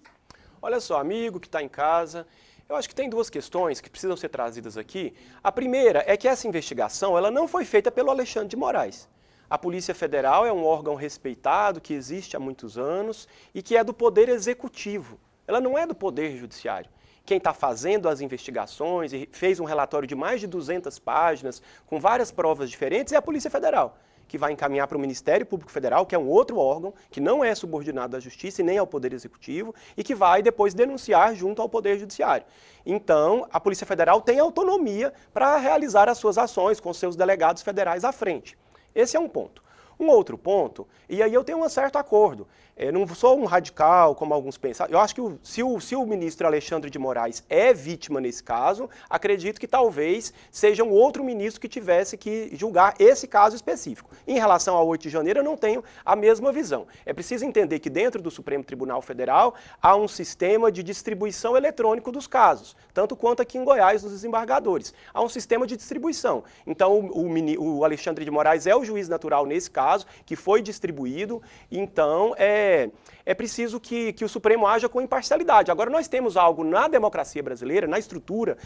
Olha só, amigo que está em casa, eu acho que tem 2 questões que precisam ser trazidas aqui. A primeira é que essa investigação ela não foi feita pelo Alexandre de Moraes. A Polícia Federal é um órgão respeitado, que existe há muitos anos e que é do Poder Executivo. Ela não é do Poder Judiciário. Quem está fazendo as investigações e fez um relatório de mais de 200 páginas, com várias provas diferentes, é a Polícia Federal, que vai encaminhar para o Ministério Público Federal, que é um outro órgão, que não é subordinado à Justiça e nem ao Poder Executivo, e que vai depois denunciar junto ao Poder Judiciário. Então, a Polícia Federal tem autonomia para realizar as suas ações com seus delegados federais à frente. Esse é um ponto. Um outro ponto, e aí eu tenho um certo acordo, não sou um radical, como alguns pensam, eu acho que se o ministro Alexandre de Moraes é vítima nesse caso, acredito que talvez seja um outro ministro que tivesse que julgar esse caso específico. Em relação ao 8 de janeiro, eu não tenho a mesma visão. É preciso entender que dentro do Supremo Tribunal Federal há um sistema de distribuição eletrônico dos casos, tanto quanto aqui em Goiás, nos desembargadores. Há um sistema de distribuição. Então, o Alexandre de Moraes é o juiz natural nesse caso, que foi distribuído, então é preciso que o Supremo haja com imparcialidade. Agora, nós temos algo na democracia brasileira, na estrutura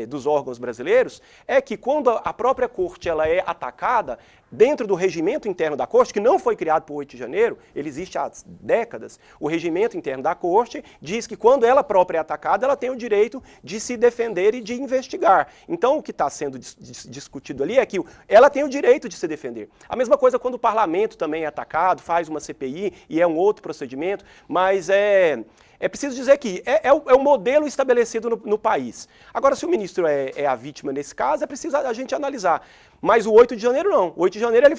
dos órgãos brasileiros, é que quando a própria corte ela é atacada, dentro do regimento interno da corte, que não foi criado por 8 de janeiro, ele existe há décadas, o regimento interno da corte diz que quando ela própria é atacada, ela tem o direito de se defender e de investigar. Então, o que está sendo discutido ali é que ela tem o direito de se defender. A mesma coisa quando o parlamento também é atacado, faz uma CPI e é um outro procedimento, mas é preciso dizer que é o modelo estabelecido no país. Agora, se o ministro é a vítima nesse caso, é preciso a gente analisar. Mas o 8 de janeiro não. O 8 de janeiro ele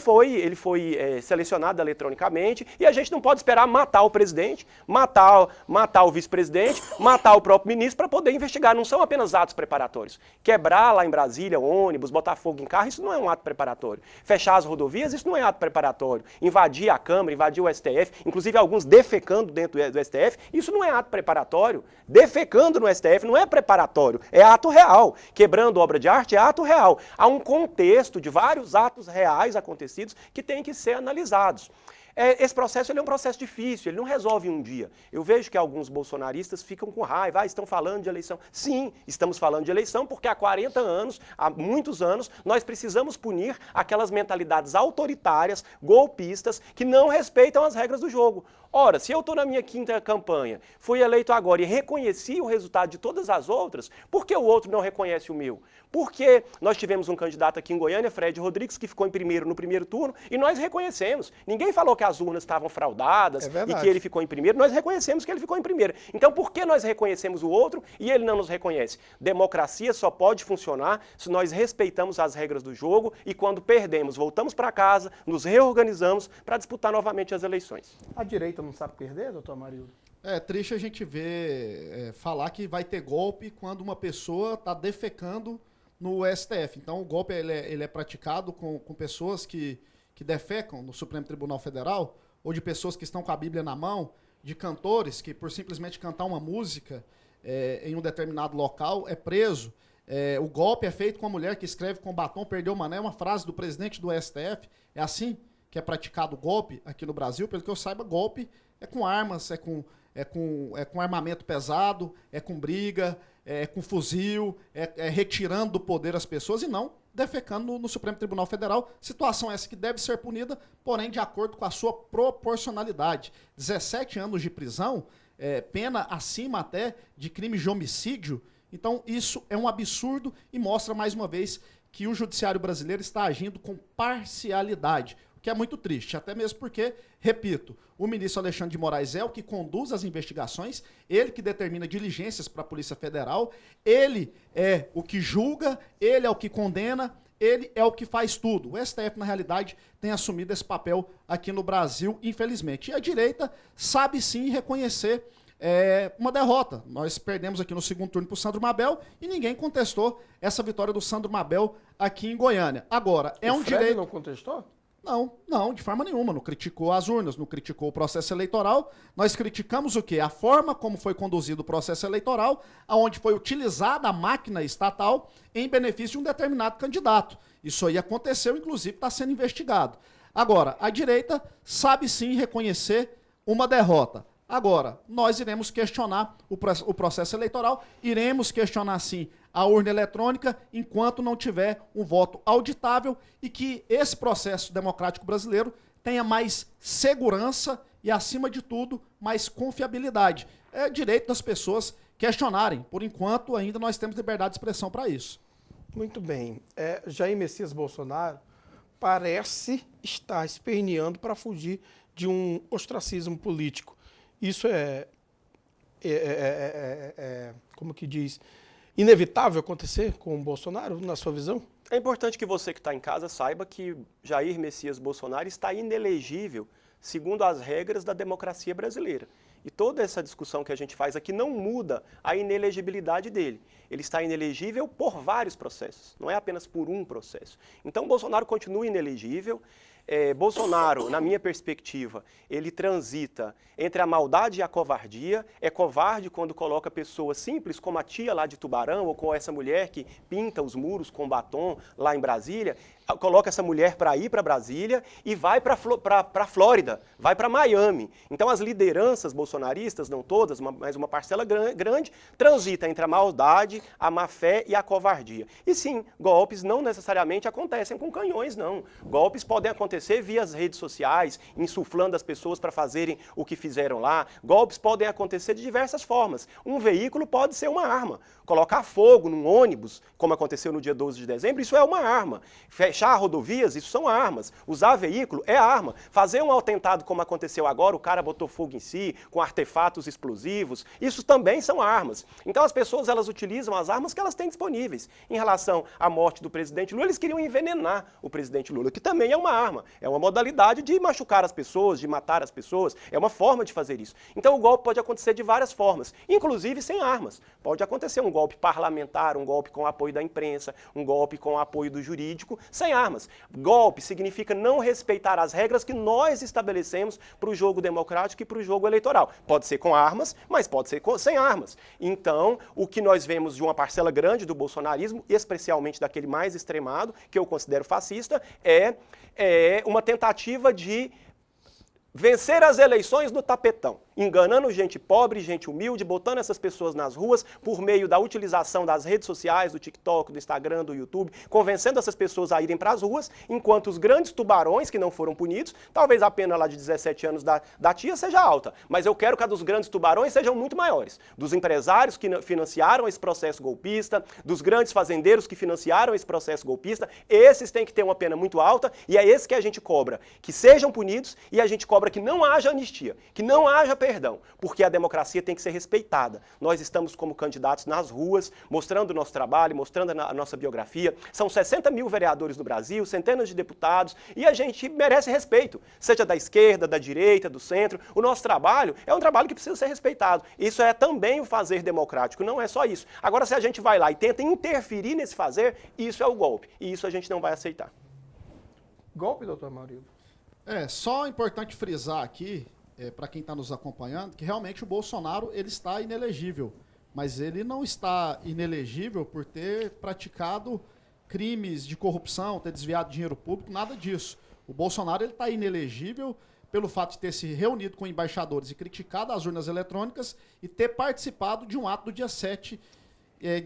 foi selecionado eletronicamente e a gente não pode esperar matar o presidente, matar o vice-presidente, matar o próprio ministro para poder investigar. Não são apenas atos preparatórios. Quebrar lá em Brasília ônibus, botar fogo em carro, isso não é um ato preparatório. Fechar as rodovias, isso não é ato preparatório. Invadir a Câmara, invadir o STF, inclusive alguns defecando dentro do STF, isso não é ato preparatório. Defecando no STF não é preparatório, é ato real. Quebrando obra de arte é ato real. Há um contexto de vários atos reais acontecidos que têm que ser analisados. Esse processo ele é um processo difícil, ele não resolve em um dia. Eu vejo que alguns bolsonaristas ficam com raiva, estão falando de eleição. Sim, estamos falando de eleição porque há 40 anos, há muitos anos, nós precisamos punir aquelas mentalidades autoritárias, golpistas, que não respeitam as regras do jogo. Ora, se eu estou na minha 5ª campanha, fui eleito agora e reconheci o resultado de todas as outras, por que o outro não reconhece o meu? Porque nós tivemos um candidato aqui em Goiânia, Fred Rodrigues, que ficou em primeiro no primeiro turno, e nós reconhecemos. Ninguém falou que as urnas estavam fraudadas e que ele ficou em primeiro, nós reconhecemos que ele ficou em primeiro. Então, por que nós reconhecemos o outro e ele não nos reconhece? Democracia só pode funcionar se nós respeitamos as regras do jogo e quando perdemos, voltamos para casa, nos reorganizamos para disputar novamente as eleições. A direita não sabe perder, doutor Amarildo? É triste a gente ver falar que vai ter golpe quando uma pessoa está defecando no STF. Então, o golpe ele é praticado com pessoas que defecam no Supremo Tribunal Federal, ou de pessoas que estão com a Bíblia na mão, de cantores que, por simplesmente cantar uma música em um determinado local, é preso. O golpe é feito com a mulher que escreve com batom, perdeu o mané, é uma frase do presidente do STF. É assim que é praticado o golpe aqui no Brasil. Pelo que eu saiba, golpe é com armas, é com armamento pesado, é com briga, é com fuzil, é retirando do poder as pessoas e não defecando no Supremo Tribunal Federal. Situação essa que deve ser punida, porém de acordo com a sua proporcionalidade. 17 anos de prisão, pena acima até de crime de homicídio. Então isso é um absurdo e mostra mais uma vez que o judiciário brasileiro está agindo com parcialidade, o que é muito triste, até mesmo porque, repito, o ministro Alexandre de Moraes é o que conduz as investigações, ele que determina diligências para a Polícia Federal, ele é o que julga, ele é o que condena, ele é o que faz tudo. O STF, na realidade, tem assumido esse papel aqui no Brasil, infelizmente. E a direita sabe sim reconhecer uma derrota. Nós perdemos aqui no segundo turno para o Sandro Mabel e ninguém contestou essa vitória do Sandro Mabel aqui em Goiânia. Agora, é um direito... não contestou? Não, de forma nenhuma. Não criticou as urnas, não criticou o processo eleitoral. Nós criticamos o quê? A forma como foi conduzido o processo eleitoral, onde foi utilizada a máquina estatal em benefício de um determinado candidato. Isso aí aconteceu, inclusive está sendo investigado. Agora, a direita sabe sim reconhecer uma derrota. Agora, nós iremos questionar o processo eleitoral, iremos questionar sim a urna eletrônica enquanto não tiver um voto auditável e que esse processo democrático brasileiro tenha mais segurança e, acima de tudo, mais confiabilidade. É direito das pessoas questionarem. Por enquanto, ainda nós temos liberdade de expressão para isso. Muito bem. Jair Messias Bolsonaro parece estar esperneando para fugir de um ostracismo político. Isso como que diz, inevitável acontecer com o Bolsonaro, na sua visão? É importante que você que está em casa saiba que Jair Messias Bolsonaro está inelegível segundo as regras da democracia brasileira. E toda essa discussão que a gente faz aqui não muda a inelegibilidade dele. Ele está inelegível por vários processos, não é apenas por um processo. Então, Bolsonaro continua inelegível. Bolsonaro, na minha perspectiva, ele transita entre a maldade e a covardia. É covarde quando coloca pessoas simples, como a tia lá de Tubarão, ou com essa mulher que pinta os muros com batom lá em Brasília, coloca essa mulher para ir para Brasília e vai para a Flórida, vai para Miami. Então as lideranças bolsonaristas, não todas, mas uma parcela grande, transita entre a maldade, a má-fé e a covardia. E sim, golpes não necessariamente acontecem com canhões, não. Golpes podem acontecer via as redes sociais, insuflando as pessoas para fazerem o que fizeram lá. Golpes podem acontecer de diversas formas. Um veículo pode ser uma arma. Colocar fogo num ônibus, como aconteceu no dia 12 de dezembro, isso é uma arma. Fechar rodovias, isso são armas. Usar veículo é arma. Fazer um atentado como aconteceu agora, o cara botou fogo em si, com artefatos explosivos, isso também são armas. Então as pessoas, elas utilizam as armas que elas têm disponíveis. Em relação à morte do presidente Lula, eles queriam envenenar o presidente Lula, que também é uma arma. É uma modalidade de machucar as pessoas, de matar as pessoas. É uma forma de fazer isso. Então o golpe pode acontecer de várias formas, inclusive sem armas. Pode acontecer um golpe parlamentar, um golpe com o apoio da imprensa, um golpe com o apoio do jurídico, sem armas. Golpe significa não respeitar as regras que nós estabelecemos para o jogo democrático e para o jogo eleitoral. Pode ser com armas, mas pode ser sem armas. Então, o que nós vemos de uma parcela grande do bolsonarismo, especialmente daquele mais extremado, que eu considero fascista, é uma tentativa de vencer as eleições no tapetão, enganando gente pobre, gente humilde, botando essas pessoas nas ruas por meio da utilização das redes sociais, do TikTok, do Instagram, do YouTube, convencendo essas pessoas a irem para as ruas, enquanto os grandes tubarões que não foram punidos, talvez a pena lá de 17 anos da tia seja alta, mas eu quero que a dos grandes tubarões sejam muito maiores. Dos empresários que financiaram esse processo golpista, dos grandes fazendeiros que financiaram esse processo golpista, esses têm que ter uma pena muito alta e é esse que a gente cobra, que sejam punidos e a gente cobra que não haja anistia, que não haja perdão, porque a democracia tem que ser respeitada. Nós estamos como candidatos nas ruas, mostrando o nosso trabalho, mostrando a nossa biografia. São 60 mil vereadores no Brasil, centenas de deputados, e a gente merece respeito, seja da esquerda, da direita, do centro. O nosso trabalho é um trabalho que precisa ser respeitado. Isso é também o fazer democrático, não é só isso. Agora, se a gente vai lá e tenta interferir nesse fazer, isso é o golpe, e isso a gente não vai aceitar. Golpe, doutor Maurílio? Só importante frisar aqui, para quem está nos acompanhando, que realmente o Bolsonaro ele está inelegível. Mas ele não está inelegível por ter praticado crimes de corrupção, ter desviado dinheiro público, nada disso. O Bolsonaro está inelegível pelo fato de ter se reunido com embaixadores e criticado as urnas eletrônicas e ter participado de um ato do dia 7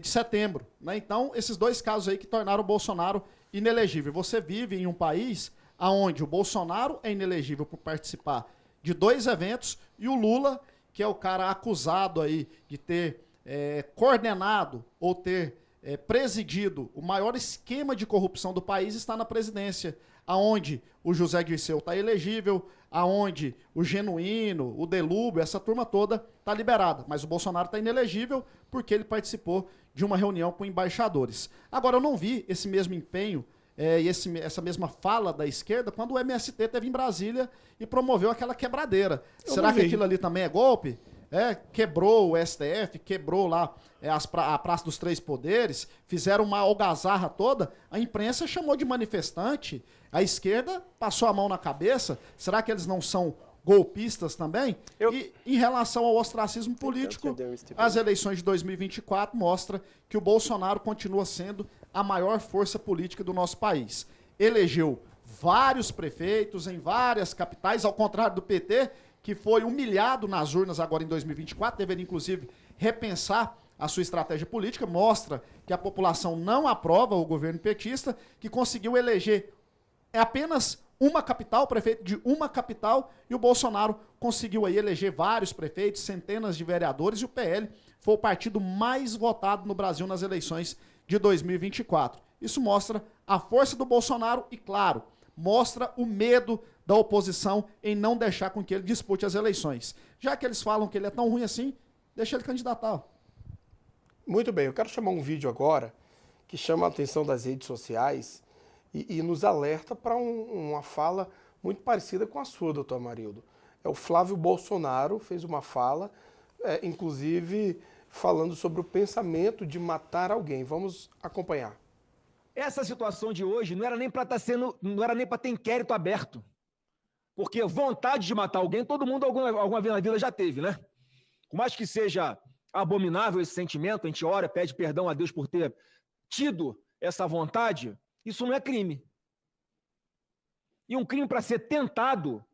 de setembro. Né? Então, esses dois casos aí que tornaram o Bolsonaro inelegível. Você vive em um país onde o Bolsonaro é inelegível por participar de dois eventos e o Lula, que é o cara acusado aí de ter coordenado ou ter presidido o maior esquema de corrupção do país, está na presidência, aonde o José Dirceu está elegível, aonde o Genuíno, o Delúbio, essa turma toda está liberada. Mas o Bolsonaro está inelegível porque ele participou de uma reunião com embaixadores. Agora, eu não vi esse mesmo empenho e essa mesma fala da esquerda quando o MST esteve em Brasília e promoveu aquela quebradeira. Será que aquilo ali também é golpe? Quebrou o STF, quebrou lá a Praça dos Três Poderes, fizeram uma algazarra toda, a imprensa chamou de manifestante, a esquerda passou a mão na cabeça. Será que eles não são golpistas também? E em relação ao ostracismo político, as eleições de 2024 mostram que o Bolsonaro continua sendo a maior força política do nosso país. Elegeu vários prefeitos em várias capitais, ao contrário do PT, que foi humilhado nas urnas agora em 2024, deveria inclusive repensar a sua estratégia política, mostra que a população não aprova o governo petista, que conseguiu eleger apenas uma capital, prefeito de uma capital, e o Bolsonaro conseguiu aí eleger vários prefeitos, centenas de vereadores, e o PL foi o partido mais votado no Brasil nas eleições de 2024. Isso mostra a força do Bolsonaro e, claro, mostra o medo da oposição em não deixar com que ele dispute as eleições. Já que eles falam que ele é tão ruim assim, deixa ele candidatar. Muito bem, eu quero chamar um vídeo agora que chama a atenção das redes sociais e nos alerta para uma fala muito parecida com a sua, doutor Amarildo. É o Flávio Bolsonaro fez uma fala, inclusive falando sobre o pensamento de matar alguém. Vamos acompanhar. Essa situação de hoje não era nem para ter inquérito aberto. Porque vontade de matar alguém, todo mundo alguma vez na vida já teve, né? Por mais que seja abominável esse sentimento, a gente ora, pede perdão a Deus por ter tido essa vontade, isso não é crime. E um crime, para ser tentado,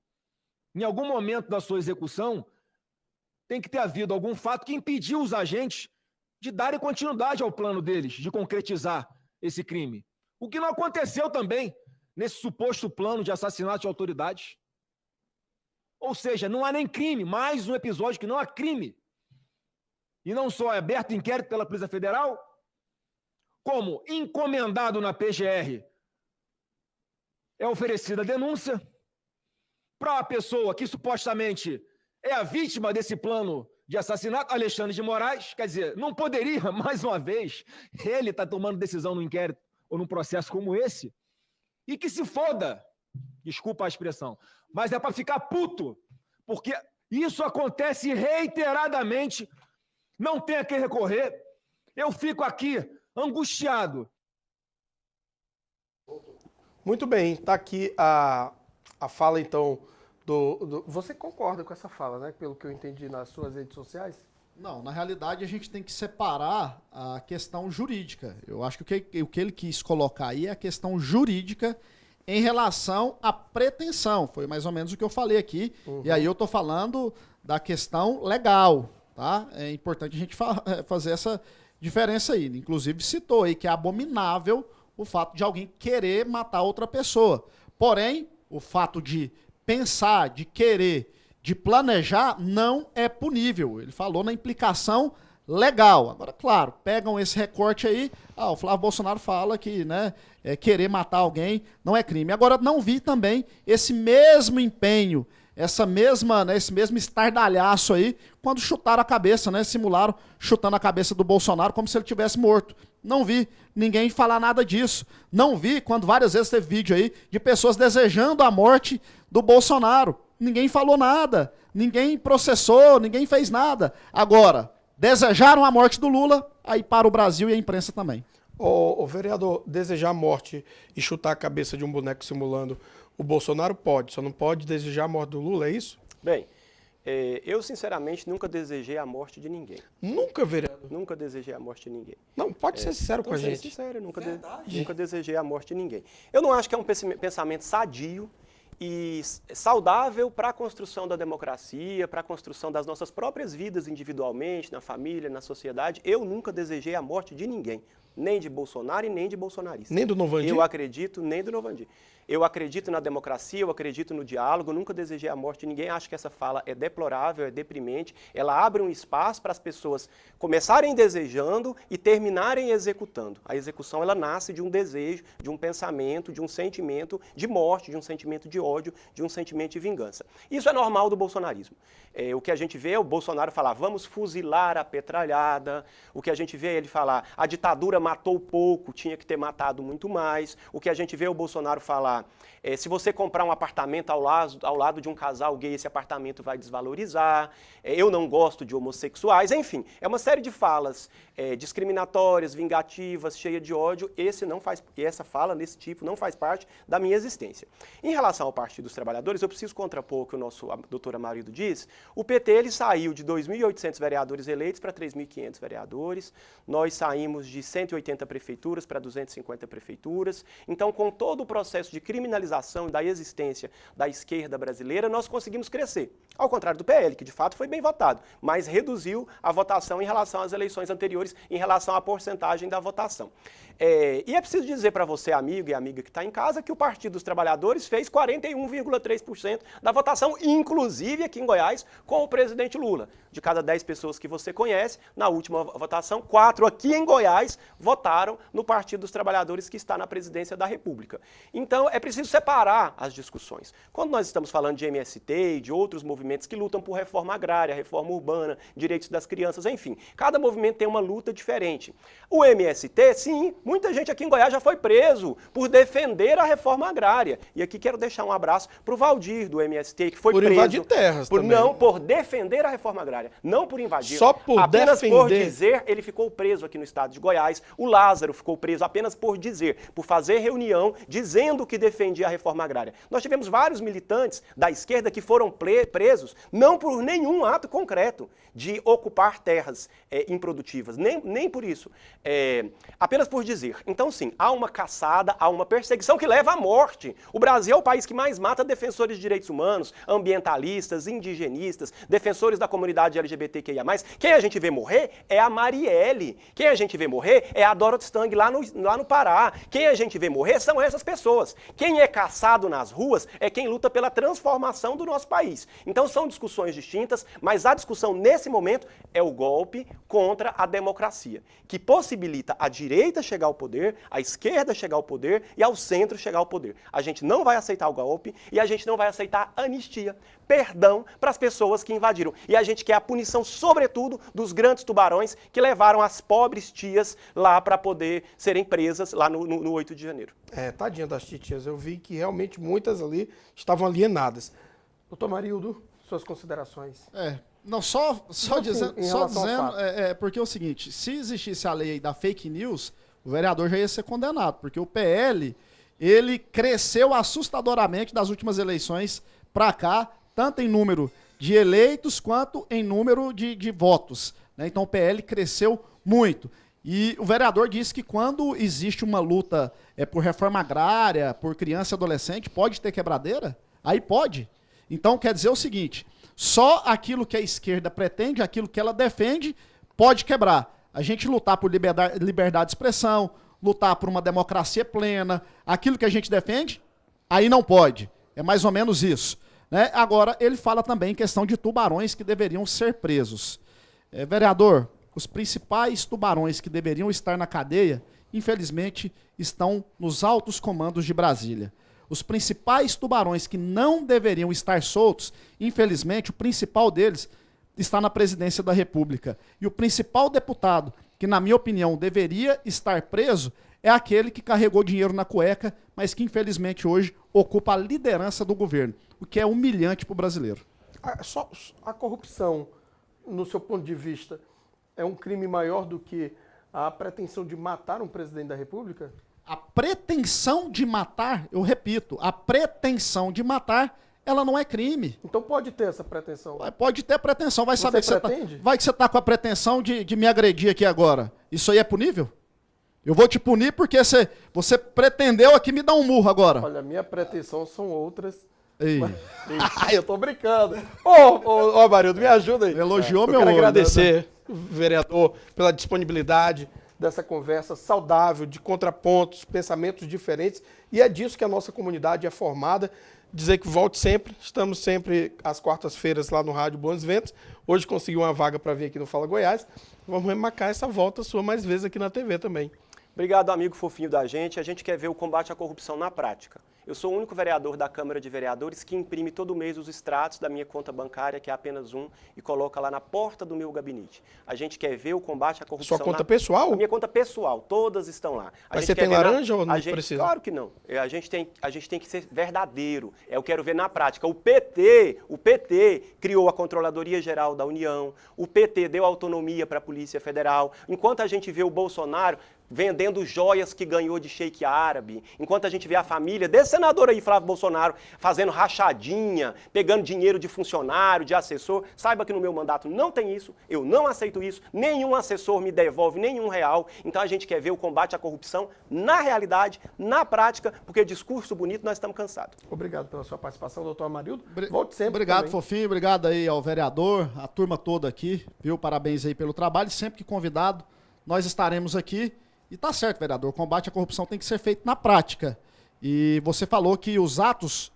em algum momento da sua execução, tem que ter havido algum fato que impediu os agentes de darem continuidade ao plano deles, de concretizar esse crime. O que não aconteceu também nesse suposto plano de assassinato de autoridades. Ou seja, não há nem crime, mais um episódio que não há crime. E não só é aberto inquérito pela Polícia Federal, como encomendado na PGR, é oferecida a denúncia para a pessoa que supostamente é a vítima desse plano de assassinato, Alexandre de Moraes. Quer dizer, não poderia, mais uma vez, ele está tomando decisão no inquérito ou num processo como esse, e que se foda, desculpa a expressão, mas é para ficar puto, porque isso acontece reiteradamente, não tem a quem recorrer, eu fico aqui angustiado. Muito bem, está aqui a fala então Você concorda com essa fala, né? Pelo que eu entendi nas suas redes sociais? Não, na realidade a gente tem que separar a questão jurídica. Eu acho que o que ele quis colocar aí é a questão jurídica em relação à pretensão. Foi mais ou menos o que eu falei aqui. Uhum. E aí eu estou falando da questão legal, tá? É importante a gente fazer essa diferença aí. Inclusive citou aí que é abominável o fato de alguém querer matar outra pessoa. Porém, o fato de pensar, de querer, de planejar, não é punível. Ele falou na implicação legal. Agora, claro, pegam esse recorte aí, o Flávio Bolsonaro fala que, né, querer matar alguém não é crime. Agora, não vi também esse mesmo empenho, esse mesmo estardalhaço aí, quando chutaram a cabeça, né, simularam chutando a cabeça do Bolsonaro como se ele tivesse morto. Não vi ninguém falar nada disso. Não vi quando várias vezes teve vídeo aí de pessoas desejando a morte do Bolsonaro. Ninguém falou nada, ninguém processou, ninguém fez nada. Agora, desejaram a morte do Lula, aí para o Brasil e a imprensa também. O vereador, desejar a morte e chutar a cabeça de um boneco simulando o Bolsonaro pode, só não pode desejar a morte do Lula, é isso? Bem, eu sinceramente nunca desejei a morte de ninguém. Nunca, vereador? Nunca desejei a morte de ninguém. Não, pode ser sincero com a gente. Sincero, nunca desejei a morte de ninguém. Eu não acho que é um pensamento sadio e saudável para a construção da democracia, para a construção das nossas próprias vidas individualmente, na família, na sociedade. Eu nunca desejei a morte de ninguém, nem de Bolsonaro e nem de bolsonarista. Nem do Novandi? Eu acredito, nem do Novandi. Eu acredito na democracia, eu acredito no diálogo, nunca desejei a morte de ninguém. Acho que essa fala é deplorável, é deprimente. Ela abre um espaço para as pessoas começarem desejando e terminarem executando. A execução, ela nasce de um desejo, de um pensamento, de um sentimento de morte, de um sentimento de ódio, de um sentimento de vingança. Isso é normal do bolsonarismo. O que a gente vê é o Bolsonaro falar, vamos fuzilar a petralhada. O que a gente vê é ele falar, a ditadura matou pouco, tinha que ter matado muito mais. O que a gente vê é o Bolsonaro falar, se você comprar um apartamento ao lado de um casal gay, esse apartamento vai desvalorizar. Eu não gosto de homossexuais. Enfim, é uma série de falas discriminatórias, vingativas, cheias de ódio. Essa fala desse tipo não faz parte da minha existência. Em relação ao Partido dos Trabalhadores, eu preciso contrapor o que o nosso doutor Amarildo diz. O PT ele saiu de 2.800 vereadores eleitos para 3.500 vereadores. Nós saímos de 180 prefeituras para 250 prefeituras. Então, com todo o processo de criminalização da existência da esquerda brasileira, nós conseguimos crescer. Ao contrário do PL, que de fato foi bem votado, mas reduziu a votação em relação às eleições anteriores, em relação à porcentagem da votação. E é preciso dizer para você, amigo e amiga que está em casa, que o Partido dos Trabalhadores fez 41,3% da votação, inclusive aqui em Goiás, com o presidente Lula. De cada 10 pessoas que você conhece, na última votação, 4 aqui em Goiás votaram no Partido dos Trabalhadores que está na presidência da República. Então, é preciso separar as discussões. Quando nós estamos falando de MST e de outros movimentos que lutam por reforma agrária, reforma urbana, direitos das crianças, enfim, cada movimento tem uma luta diferente. O MST, sim, muita gente aqui em Goiás já foi preso por defender a reforma agrária. E aqui quero deixar um abraço para o Valdir, do MST, que foi preso... Por invadir terras também. Não, por defender a reforma agrária, não por invadir. Só por apenas defender. por dizer, ele ficou preso aqui no estado de Goiás. O Lázaro ficou preso apenas por dizer, por fazer reunião dizendo que defendia a reforma agrária. Nós tivemos vários militantes da esquerda que foram presos, não por nenhum ato concreto de ocupar terras improdutivas, nem por isso. Apenas por dizer. Então, sim, há uma caçada, há uma perseguição que leva à morte. O Brasil é o país que mais mata defensores de direitos humanos, ambientalistas, indigenistas, defensores da comunidade LGBTQIA+. Quem a gente vê morrer é a Marielle. Quem a gente vê morrer é a Dorothy Stang lá no Pará. Quem a gente vê morrer são essas pessoas. Quem é caçado nas ruas é quem luta pela transformação do nosso país. Então são discussões distintas, mas a discussão nesse momento é o golpe contra a democracia, que possibilita a direita chegar ao poder, a esquerda chegar ao poder e ao centro chegar ao poder. A gente não vai aceitar o golpe e a gente não vai aceitar anistia, perdão para as pessoas que invadiram. E a gente quer a punição, sobretudo, dos grandes tubarões que levaram as pobres tias lá para poder serem presas lá no 8 de janeiro. Tadinha das titias. Eu vi que realmente muitas ali estavam alienadas. Doutor Marildo, suas considerações. Não, só dizendo, porque é o seguinte, se existisse a lei aí da fake news, o vereador já ia ser condenado, porque o PL, ele cresceu assustadoramente das últimas eleições para cá, tanto em número de eleitos quanto em número de votos, né? Então o PL cresceu muito. E o vereador disse que quando existe uma luta por reforma agrária, por criança e adolescente, pode ter quebradeira? Aí pode. Então quer dizer o seguinte, só aquilo que a esquerda pretende, aquilo que ela defende, pode quebrar. A gente lutar por liberdade de expressão, lutar por uma democracia plena, aquilo que a gente defende, aí não pode. É mais ou menos isso, né? Agora, ele fala também em questão de tubarões que deveriam ser presos. Vereador, os principais tubarões que deveriam estar na cadeia, infelizmente, estão nos altos comandos de Brasília. Os principais tubarões que não deveriam estar soltos, infelizmente, o principal deles está na presidência da República. E o principal deputado, que na minha opinião deveria estar preso, é aquele que carregou dinheiro na cueca, mas que infelizmente hoje ocupa a liderança do governo, o que é humilhante para o brasileiro. A corrupção, no seu ponto de vista, é um crime maior do que a pretensão de matar um presidente da República? A pretensão de matar, eu repito, a pretensão de matar, ela não é crime. Então pode ter essa pretensão? Pode ter pretensão. Vai saber que você tá com a pretensão de me agredir aqui agora. Isso aí é punível? Eu vou te punir porque você pretendeu aqui me dar um murro agora. Olha, minha pretensão são outras. Ei. Eu tô brincando. Ô, Marildo, me ajuda aí. Elogiou meu olho. Eu quero agradecer, né? vereador, pela disponibilidade dessa conversa saudável, de contrapontos, pensamentos diferentes. E é disso que a nossa comunidade é formada. Dizer que volte sempre. Estamos sempre às quartas-feiras lá no Rádio Bons Ventos. Hoje consegui uma vaga para vir aqui no Fala Goiás. Vamos marcar essa volta sua mais vezes aqui na TV também. Obrigado, amigo fofinho da gente. A gente quer ver o combate à corrupção na prática. Eu sou o único vereador da Câmara de Vereadores que imprime todo mês os extratos da minha conta bancária, que é apenas um, e coloca lá na porta do meu gabinete. A gente quer ver o combate à corrupção. Sua conta pessoal? A minha conta pessoal, todas estão lá. Mas você tem laranja ou não precisa? Claro que não. A gente tem que ser verdadeiro. Eu quero ver na prática. O PT criou a Controladoria Geral da União, o PT deu autonomia para a Polícia Federal. Enquanto a gente vê o Bolsonaro vendendo joias que ganhou de sheik árabe, enquanto a gente vê a família desse senador aí, Flávio Bolsonaro, fazendo rachadinha, pegando dinheiro de funcionário, de assessor, saiba que no meu mandato não tem isso, eu não aceito isso, nenhum assessor me devolve nenhum real, então a gente quer ver o combate à corrupção na realidade, na prática, porque discurso bonito nós estamos cansados. Obrigado pela sua participação, doutor Amarildo. Volte sempre. Obrigado, também. Fofinho, obrigado aí ao vereador, a turma toda aqui, viu? Parabéns aí pelo trabalho, sempre que convidado, nós estaremos aqui. E tá certo, vereador, o combate à corrupção tem que ser feito na prática. E você falou que os atos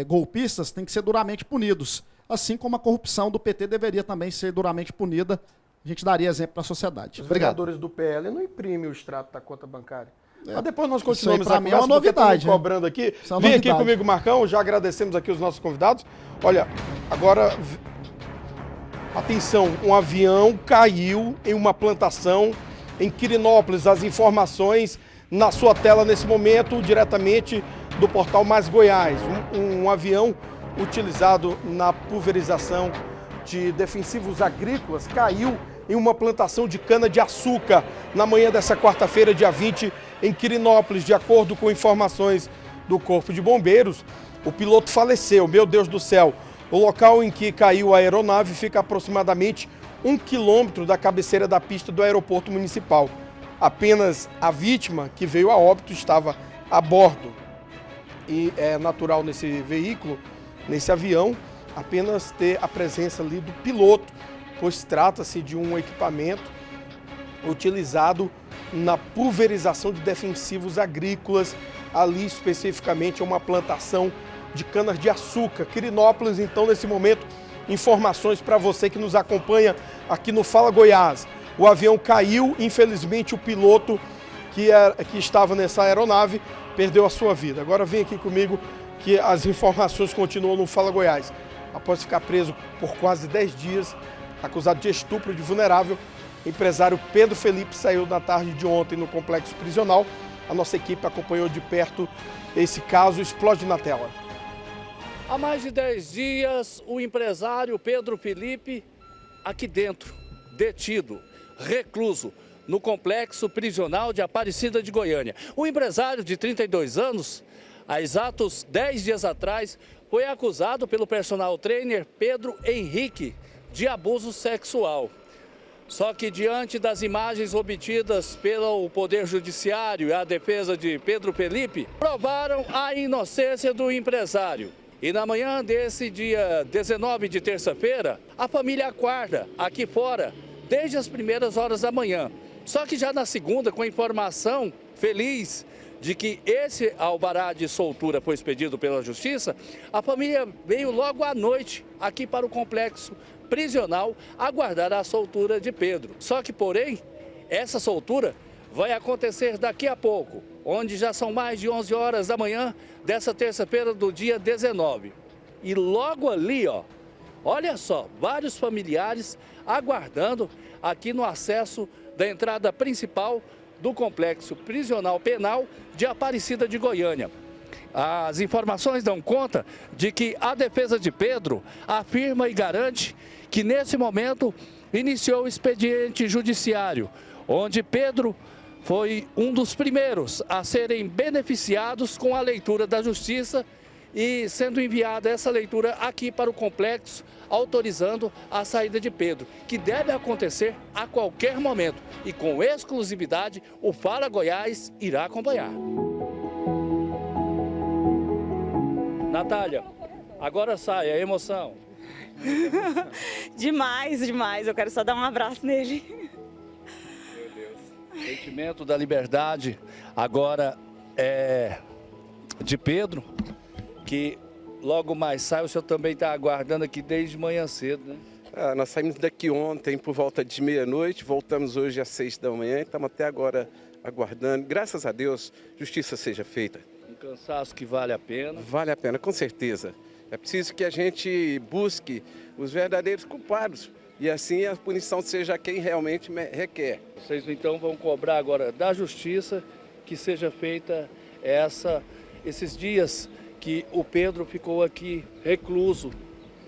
golpistas têm que ser duramente punidos, assim como a corrupção do PT deveria também ser duramente punida a gente daria exemplo para a sociedade. Os Obrigado. vereadores do PL não imprimem o extrato da conta bancária. É. Mas depois nós Isso aí, continuamos pra a mim, é uma conversa, porque novidade, estão me cobrando aqui. Isso é uma Vem aqui novidade. comigo, Marcão, já agradecemos aqui os nossos convidados. Olha, agora, atenção, um avião caiu em uma plantação em Quirinópolis. As informações na sua tela nesse momento, diretamente do portal Mais Goiás. Um avião utilizado na pulverização de defensivos agrícolas caiu em uma plantação de cana-de-açúcar na manhã dessa quarta-feira, dia 20, em Quirinópolis. De acordo com informações do Corpo de Bombeiros, o piloto faleceu. Meu Deus do céu! O local em que caiu a aeronave fica aproximadamente 1 quilômetro da cabeceira da pista do aeroporto municipal. Apenas a vítima, que veio a óbito, estava a bordo. E é natural nesse veículo, nesse avião, apenas ter a presença ali do piloto, pois trata-se de um equipamento utilizado na pulverização de defensivos agrícolas, ali especificamente uma plantação de canas-de-açúcar. Quirinópolis, então, nesse momento, informações para você que nos acompanha aqui no Fala Goiás. O avião caiu, infelizmente o piloto que estava nessa aeronave perdeu a sua vida. Agora vem aqui comigo que as informações continuam no Fala Goiás. Após ficar preso por quase 10 dias, acusado de estupro de vulnerável, o empresário Pedro Felipe saiu na tarde de ontem no complexo prisional. A nossa equipe acompanhou de perto esse caso. Explode na tela. Há mais de 10 dias, o empresário Pedro Felipe, aqui dentro, detido, recluso, no complexo prisional de Aparecida de Goiânia. O empresário de 32 anos, há exatos 10 dias atrás, foi acusado pelo personal trainer Pedro Henrique de abuso sexual. Só que diante das imagens obtidas pelo Poder Judiciário e a defesa de Pedro Felipe, provaram a inocência do empresário. E na manhã desse dia 19 de terça-feira, a família aguarda aqui fora desde as primeiras horas da manhã. Só que já na segunda, com a informação feliz de que esse alvará de soltura foi expedido pela Justiça, a família veio logo à noite aqui para o complexo prisional aguardar a soltura de Pedro. Só que, porém, essa soltura vai acontecer daqui a pouco, onde já são mais de 11 horas da manhã dessa terça-feira do dia 19. E logo ali, ó, olha só, vários familiares aguardando aqui no acesso da entrada principal do complexo prisional penal de Aparecida de Goiânia. As informações dão conta de que a defesa de Pedro afirma e garante que nesse momento iniciou o expediente judiciário, onde Pedro foi um dos primeiros a serem beneficiados com a leitura da Justiça e sendo enviada essa leitura aqui para o complexo, autorizando a saída de Pedro, que deve acontecer a qualquer momento. E com exclusividade, o Fala Goiás irá acompanhar. Natália, agora sai a emoção. Demais, demais. Eu quero só dar um abraço nele. Meu Deus. Sentimento da liberdade agora é de Pedro, que logo mais sai. O senhor também está aguardando aqui desde manhã cedo, né? Nós saímos daqui ontem por volta de meia-noite, voltamos hoje às 6 da manhã e estamos até agora aguardando. Graças a Deus, justiça seja feita. Um cansaço que vale a pena. Vale a pena, com certeza. É preciso que a gente busque os verdadeiros culpados e assim a punição seja quem realmente requer. Vocês então vão cobrar agora da justiça que seja feita esses dias que o Pedro ficou aqui recluso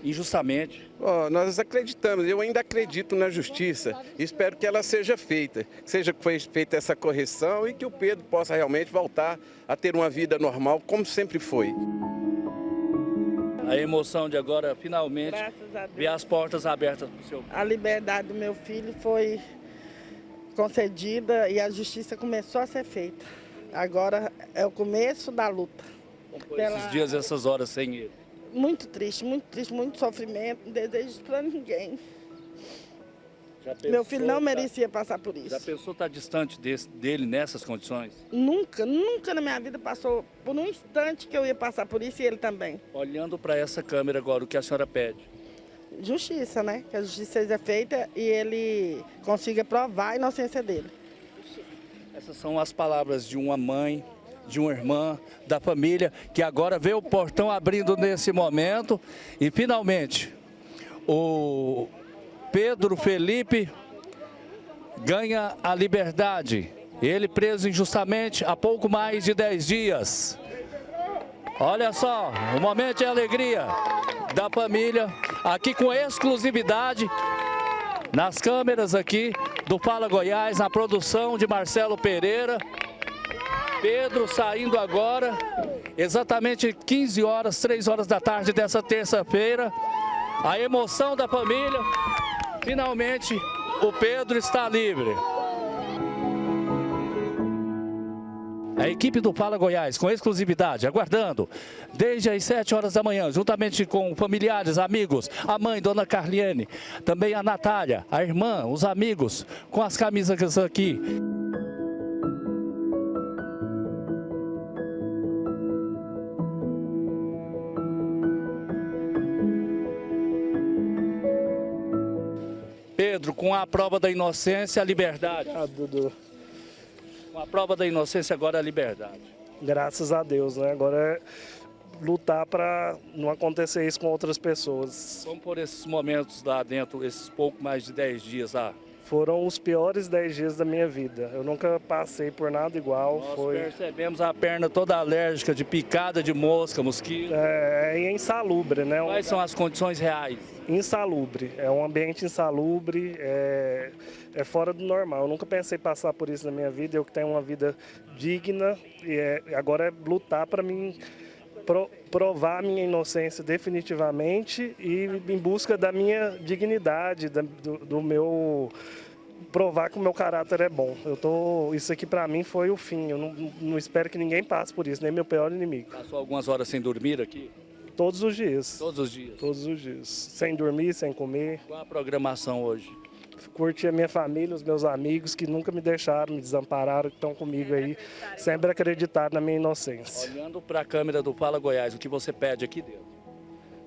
injustamente. Nós acreditamos, eu ainda acredito na justiça, espero que ela seja feita, seja feita essa correção e que o Pedro possa realmente voltar a ter uma vida normal como sempre foi. A emoção de agora, finalmente, ver as portas abertas para o seu filho. A liberdade do meu filho foi concedida e a justiça começou a ser feita. Agora é o começo da luta. Esses dias, essas horas sem ele. Muito triste, muito sofrimento, não desejo isso para ninguém. Meu filho não merecia passar por isso. Já pensou estar distante dele nessas condições? Nunca na minha vida passou por um instante que eu ia passar por isso e ele também. Olhando para essa câmera agora, o que a senhora pede? justiça, né? Que a justiça seja feita e ele consiga provar a inocência dele. Essas são as palavras de uma mãe, de uma irmã, da família, que agora vê o portão abrindo nesse momento e finalmente o Pedro Felipe ganha a liberdade. Ele preso injustamente há pouco mais de 10 dias. Olha só, o momento de alegria da família, aqui com exclusividade, nas câmeras aqui do Fala Goiás, na produção de Marcelo Pereira. Pedro saindo agora, exatamente 15 horas, 3 horas da tarde dessa terça-feira. A emoção da família, finalmente o Pedro está livre. A equipe do Fala Goiás, com exclusividade, aguardando desde as 7 horas da manhã, juntamente com familiares, amigos, a mãe, Dona Carliene, também a Natália, a irmã, os amigos, com as camisas aqui. Pedro, com a prova da inocência, a liberdade. Dudu. Com a prova da inocência, agora a liberdade. Graças a Deus, né? Agora é lutar para não acontecer isso com outras pessoas. Vamos por esses momentos lá dentro, esses pouco mais de 10 dias lá. Foram os piores 10 dias da minha vida. Eu nunca passei por nada igual. Nós percebemos a perna toda alérgica, de picada de mosca, mosquito. É insalubre, né? Quais são as condições reais? Insalubre. É um ambiente insalubre, é fora do normal. Eu nunca pensei passar por isso na minha vida. Eu que tenho uma vida digna e agora é lutar para mim provar a minha inocência definitivamente e em busca da minha dignidade, do meu provar que o meu caráter é bom. Isso aqui para mim foi o fim. Eu não espero que ninguém passe por isso, nem meu pior inimigo. Passou algumas horas sem dormir aqui? Todos os dias. Todos os dias? Todos os dias. Sem dormir, sem comer. Qual a programação hoje? Curti a minha família, os meus amigos que nunca me deixaram, me desampararam, que estão comigo aí, sempre acreditaram na minha inocência. Olhando para a câmera do Fala Goiás, o que você pede aqui dentro?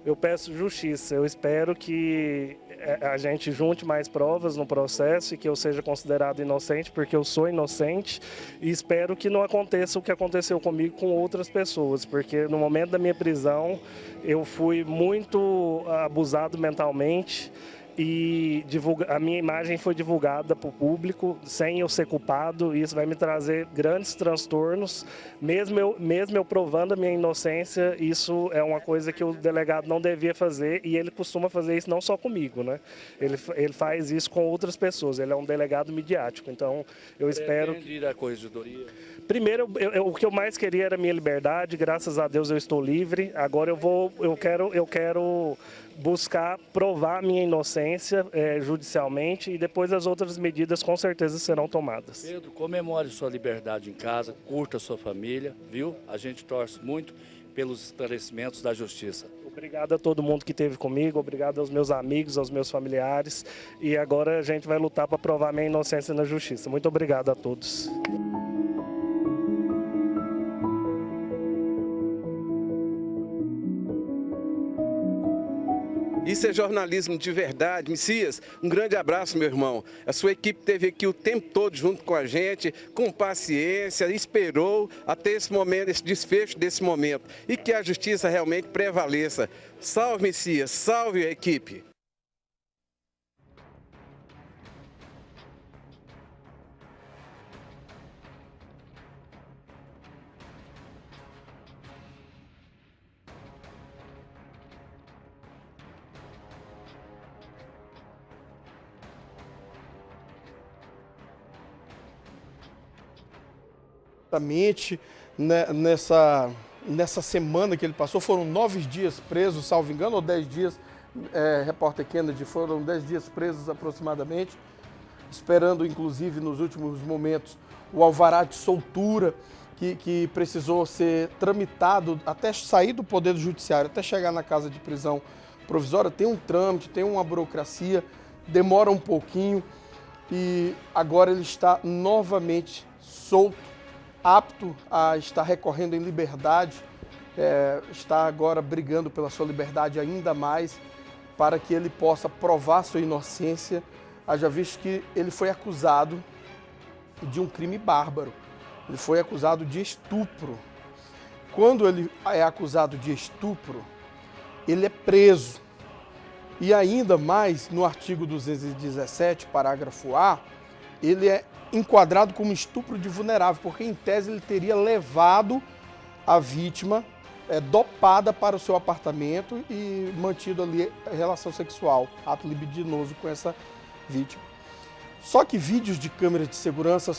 Eu peço justiça, eu espero que a gente junte mais provas no processo e que eu seja considerado inocente, porque eu sou inocente, e espero que não aconteça o que aconteceu comigo com outras pessoas, porque no momento da minha prisão eu fui muito abusado mentalmente, e a minha imagem foi divulgada para o público sem eu ser culpado, e isso vai me trazer grandes transtornos, mesmo eu provando a minha inocência. Isso é uma coisa que o delegado não devia fazer, e ele costuma fazer isso não só comigo, né? Ele faz isso com outras pessoas, ele é um delegado midiático, então eu espero... Pretende a corregedoria? Primeiro, o que eu mais queria era a minha liberdade, graças a Deus eu estou livre, agora eu quero buscar provar a minha inocência judicialmente, e depois as outras medidas com certeza serão tomadas. Pedro, comemore sua liberdade em casa, curta a sua família, viu? A gente torce muito pelos esclarecimentos da justiça. Obrigado a todo mundo que esteve comigo, obrigado aos meus amigos, aos meus familiares, e agora a gente vai lutar para provar minha inocência na justiça. Muito obrigado a todos. Isso é jornalismo de verdade. Messias, um grande abraço, meu irmão. A sua equipe esteve aqui o tempo todo junto com a gente, com paciência, esperou até esse momento, esse desfecho desse momento. E que a justiça realmente prevaleça. Salve, Messias, salve a equipe. Nessa semana que ele passou, foram 9 dias presos, salvo engano, ou 10 dias, repórter Kennedy, foram 10 dias presos aproximadamente, esperando inclusive nos últimos momentos o alvará de soltura que precisou ser tramitado até sair do Poder Judiciário, até chegar na casa de prisão provisória. Tem um trâmite, tem uma burocracia, demora um pouquinho, e agora ele está novamente solto, apto a estar recorrendo em liberdade, está agora brigando pela sua liberdade ainda mais, para que ele possa provar sua inocência, haja visto que ele foi acusado de um crime bárbaro. Ele foi acusado de estupro. Quando ele é acusado de estupro, ele é preso. E ainda mais, no artigo 217, parágrafo A, ele é enquadrado como estupro de vulnerável, porque em tese ele teria levado a vítima dopada para o seu apartamento e mantido ali relação sexual, ato libidinoso com essa vítima. Só que vídeos de câmeras de segurança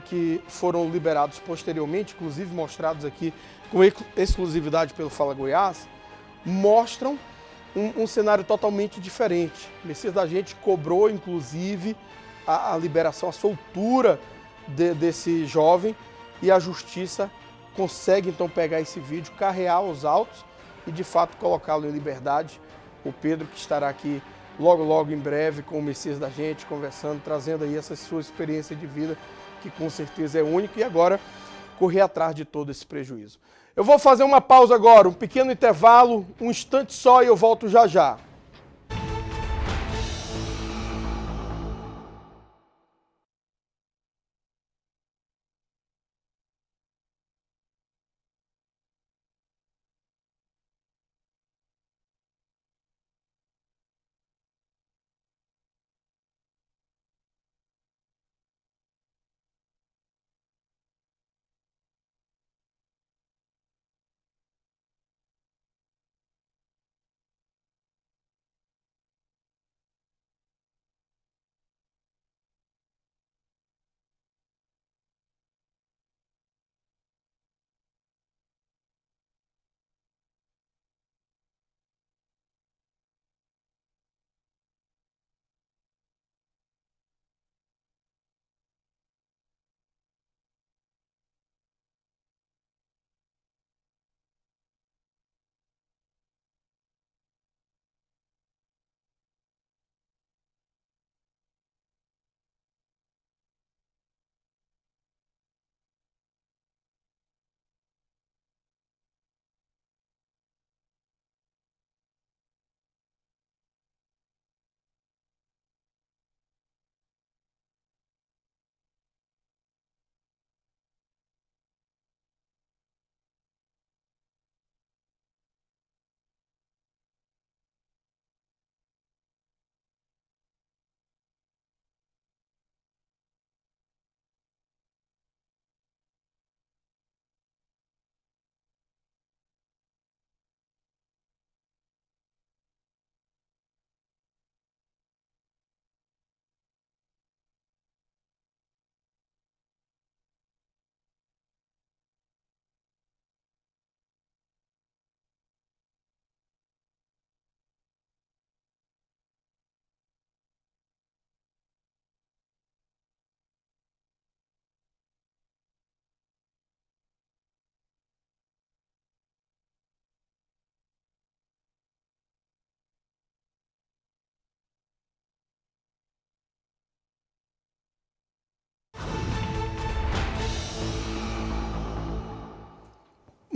que foram liberados posteriormente, inclusive mostrados aqui com exclusividade pelo Fala Goiás, mostram um cenário totalmente diferente. O Messias da Gente cobrou, inclusive, a liberação, a soltura desse jovem, e a justiça consegue, então, pegar esse vídeo, carrear aos autos e, de fato, colocá-lo em liberdade. O Pedro, que estará aqui logo, logo, em breve, com o Messias da Gente, conversando, trazendo aí essa sua experiência de vida, que com certeza é única, e agora correr atrás de todo esse prejuízo. Eu vou fazer uma pausa agora, um pequeno intervalo, um instante só, e eu volto já já.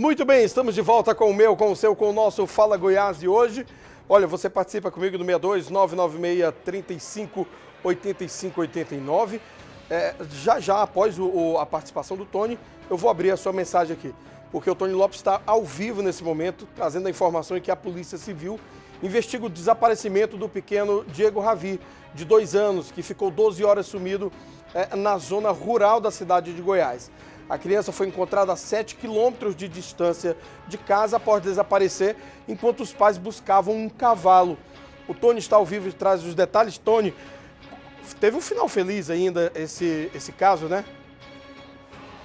Muito bem, estamos de volta com o meu, com o seu, com o nosso Fala Goiás de hoje. Olha, você participa comigo no 62 996 35 85 89. Já após a participação do Tony, eu vou abrir a sua mensagem aqui, porque o Tony Lopes está ao vivo nesse momento, trazendo a informação de que a Polícia Civil investiga o desaparecimento do pequeno Diego Ravi, de 2 anos, que ficou 12 horas sumido na zona rural da cidade de Goiás. A criança foi encontrada a 7 quilômetros de distância de casa após desaparecer, enquanto os pais buscavam um cavalo. O Tony está ao vivo e traz os detalhes. Tony, teve um final feliz ainda esse caso, né?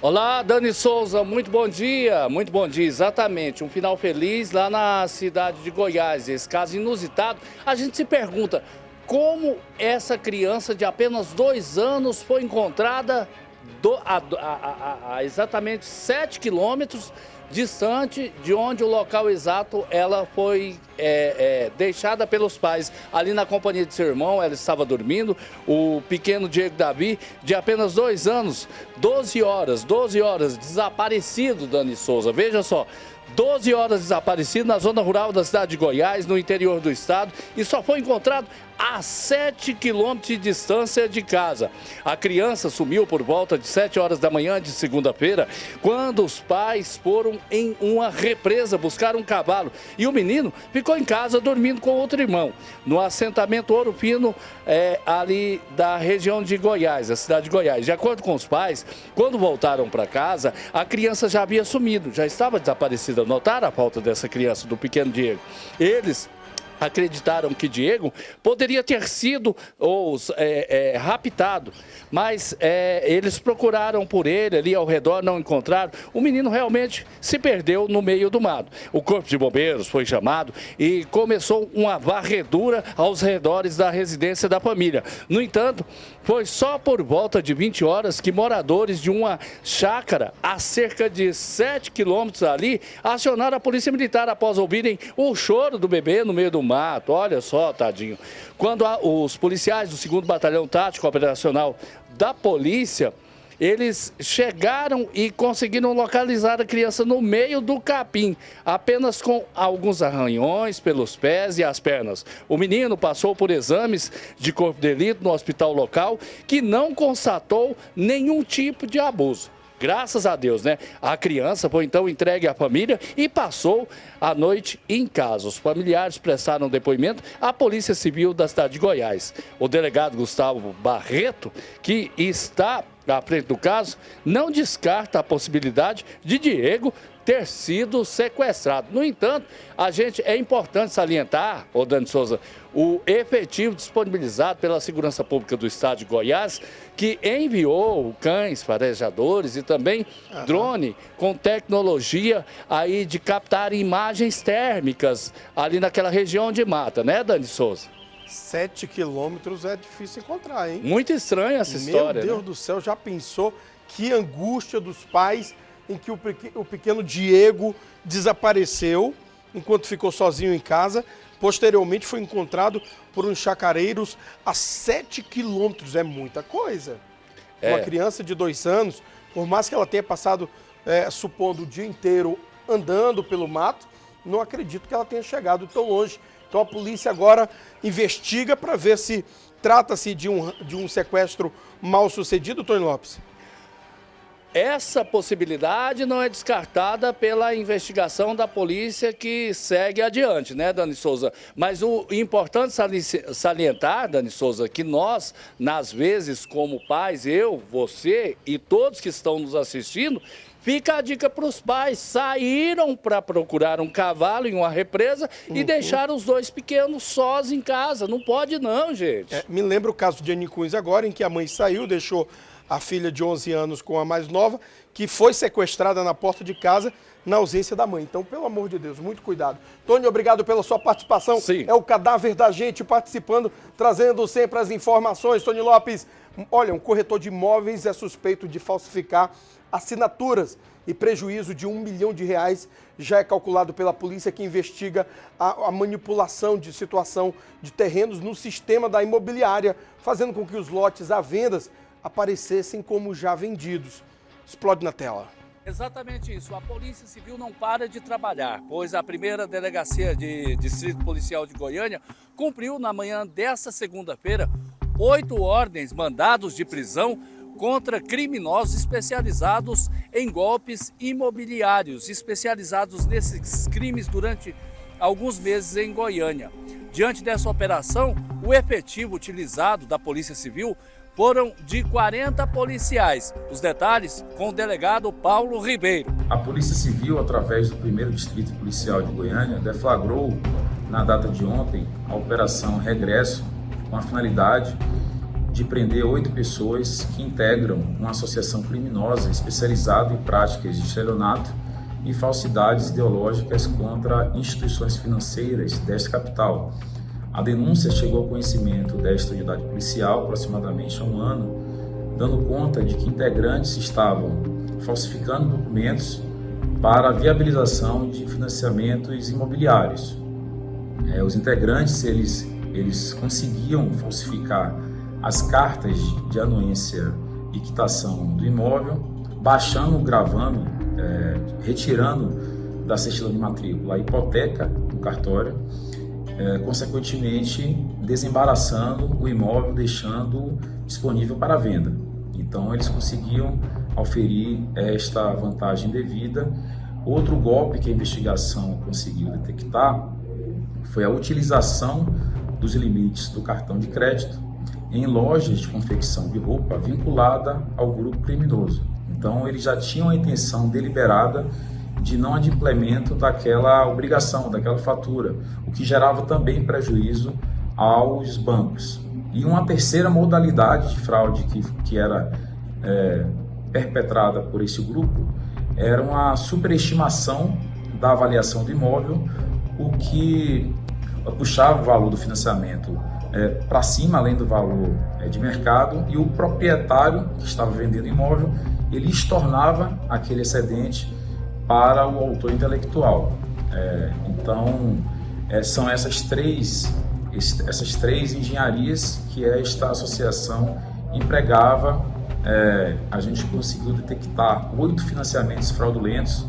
Olá, Dani Souza, muito bom dia, exatamente, um final feliz lá na cidade de Goiás, esse caso inusitado. A gente se pergunta, como essa criança de apenas 2 anos foi encontrada a exatamente 7 quilômetros distante de onde o local exato ela foi deixada pelos pais, ali na companhia de seu irmão. Ela estava dormindo, o pequeno Diego Davi, de apenas 2 anos, 12 horas, desaparecido, Dani Souza. Veja só, 12 horas desaparecido na zona rural da cidade de Goiás, no interior do estado, e só foi encontrado a 7 quilômetros de distância de casa. A criança sumiu por volta de 7 horas da manhã de segunda-feira, quando os pais foram em uma represa buscar um cavalo. E o menino ficou em casa dormindo com outro irmão, no assentamento Ouro Fino, ali da região de Goiás, a cidade de Goiás. De acordo com os pais, quando voltaram para casa, a criança já havia sumido, já estava desaparecida. Notaram a falta dessa criança, do pequeno Diego. Eles acreditaram que Diego poderia ter sido raptado, mas eles procuraram por ele ali ao redor, não encontraram. O menino realmente se perdeu no meio do mato. O corpo de bombeiros foi chamado e começou uma varredura aos redores da residência da família. No entanto, foi só por volta de 20 horas que moradores de uma chácara a cerca de 7 quilômetros ali acionaram a polícia militar após ouvirem o choro do bebê no meio do mato. Olha só, tadinho. Quando os policiais do 2º Batalhão Tático Operacional da polícia, eles chegaram e conseguiram localizar a criança no meio do capim, apenas com alguns arranhões pelos pés e as pernas. O menino passou por exames de corpo de delito no hospital local, que não constatou nenhum tipo de abuso. Graças a Deus, né? A criança foi então entregue à família e passou a noite em casa. Os familiares prestaram depoimento à Polícia Civil da cidade de Goiás. O delegado Gustavo Barreto, que está à frente do caso, não descarta a possibilidade de Diego ter sido sequestrado. No entanto, é importante salientar, Dani Souza, o efetivo disponibilizado pela Segurança Pública do Estado de Goiás, que enviou cães farejadores e também drone com tecnologia aí de captar imagens térmicas ali naquela região de mata, né, Dani Souza? 7 quilômetros é difícil encontrar, hein? Muito estranha essa história, Meu Deus do céu, já pensou que angústia dos pais em que o pequeno Diego desapareceu enquanto ficou sozinho em casa. Posteriormente foi encontrado por uns chacareiros a 7 quilômetros. É muita coisa. Uma criança de 2 anos, por mais que ela tenha passado, supondo, o dia inteiro andando pelo mato, não acredito que ela tenha chegado tão longe. Então a polícia agora investiga para ver se trata-se de um sequestro mal sucedido, Tony Lopes. Essa possibilidade não é descartada pela investigação da polícia que segue adiante, né, Dani Souza? Mas o importante salientar, Dani Souza, que nós, nas vezes, como pais, eu, você e todos que estão nos assistindo, fica a dica para os pais, saíram para procurar um cavalo em uma represa e deixaram os 2 pequenos sós em casa. Não pode não, gente. Me lembra o caso de Anny Cunha agora, em que a mãe saiu, deixou a filha de 11 anos com a mais nova, que foi sequestrada na porta de casa na ausência da mãe. Então, pelo amor de Deus, muito cuidado. Tony, obrigado pela sua participação. Sim. É o Cadáver da Gente participando, trazendo sempre as informações. Tony Lopes, olha, um corretor de imóveis é suspeito de falsificar assinaturas e prejuízo de R$1 milhão já é calculado pela polícia, que investiga a manipulação de situação de terrenos no sistema da imobiliária, fazendo com que os lotes à venda aparecessem como já vendidos. Explode na tela. Exatamente isso. A Polícia Civil não para de trabalhar, pois a primeira delegacia de Distrito Policial de Goiânia cumpriu na manhã desta segunda-feira 8 ordens, mandados de prisão contra criminosos especializados em golpes imobiliários, especializados nesses crimes durante alguns meses em Goiânia. Diante dessa operação, o efetivo utilizado da Polícia Civil foram de 40 policiais. Os detalhes com o delegado Paulo Ribeiro. A Polícia Civil, através do 1º Distrito Policial de Goiânia, deflagrou na data de ontem a Operação Regresso, com a finalidade de prender 8 pessoas que integram uma associação criminosa especializada em práticas de estelionato e falsidades ideológicas contra instituições financeiras desta capital. A denúncia chegou ao conhecimento desta unidade policial aproximadamente há um ano, dando conta de que integrantes estavam falsificando documentos para a viabilização de financiamentos imobiliários. Os integrantes eles conseguiam falsificar as cartas de anuência e quitação do imóvel, baixando o gravame, retirando da certidão de matrícula, a hipoteca do cartório, consequentemente desembaraçando o imóvel, deixando disponível para venda. Então eles conseguiam auferir esta vantagem devida. Outro golpe que a investigação conseguiu detectar foi a utilização dos limites do cartão de crédito em lojas de confecção de roupa vinculada ao grupo criminoso. Então eles já tinham a intenção deliberada de não adimplemento daquela obrigação, daquela fatura, o que gerava também prejuízo aos bancos. E uma terceira modalidade de fraude que era perpetrada por esse grupo era uma superestimação da avaliação do imóvel, o que puxava o valor do financiamento para cima, além do valor de mercado, e o proprietário que estava vendendo o imóvel, ele estornava aquele excedente para o autor intelectual. Então, são essas três engenharias que esta associação empregava. A gente conseguiu detectar 8 financiamentos fraudulentos,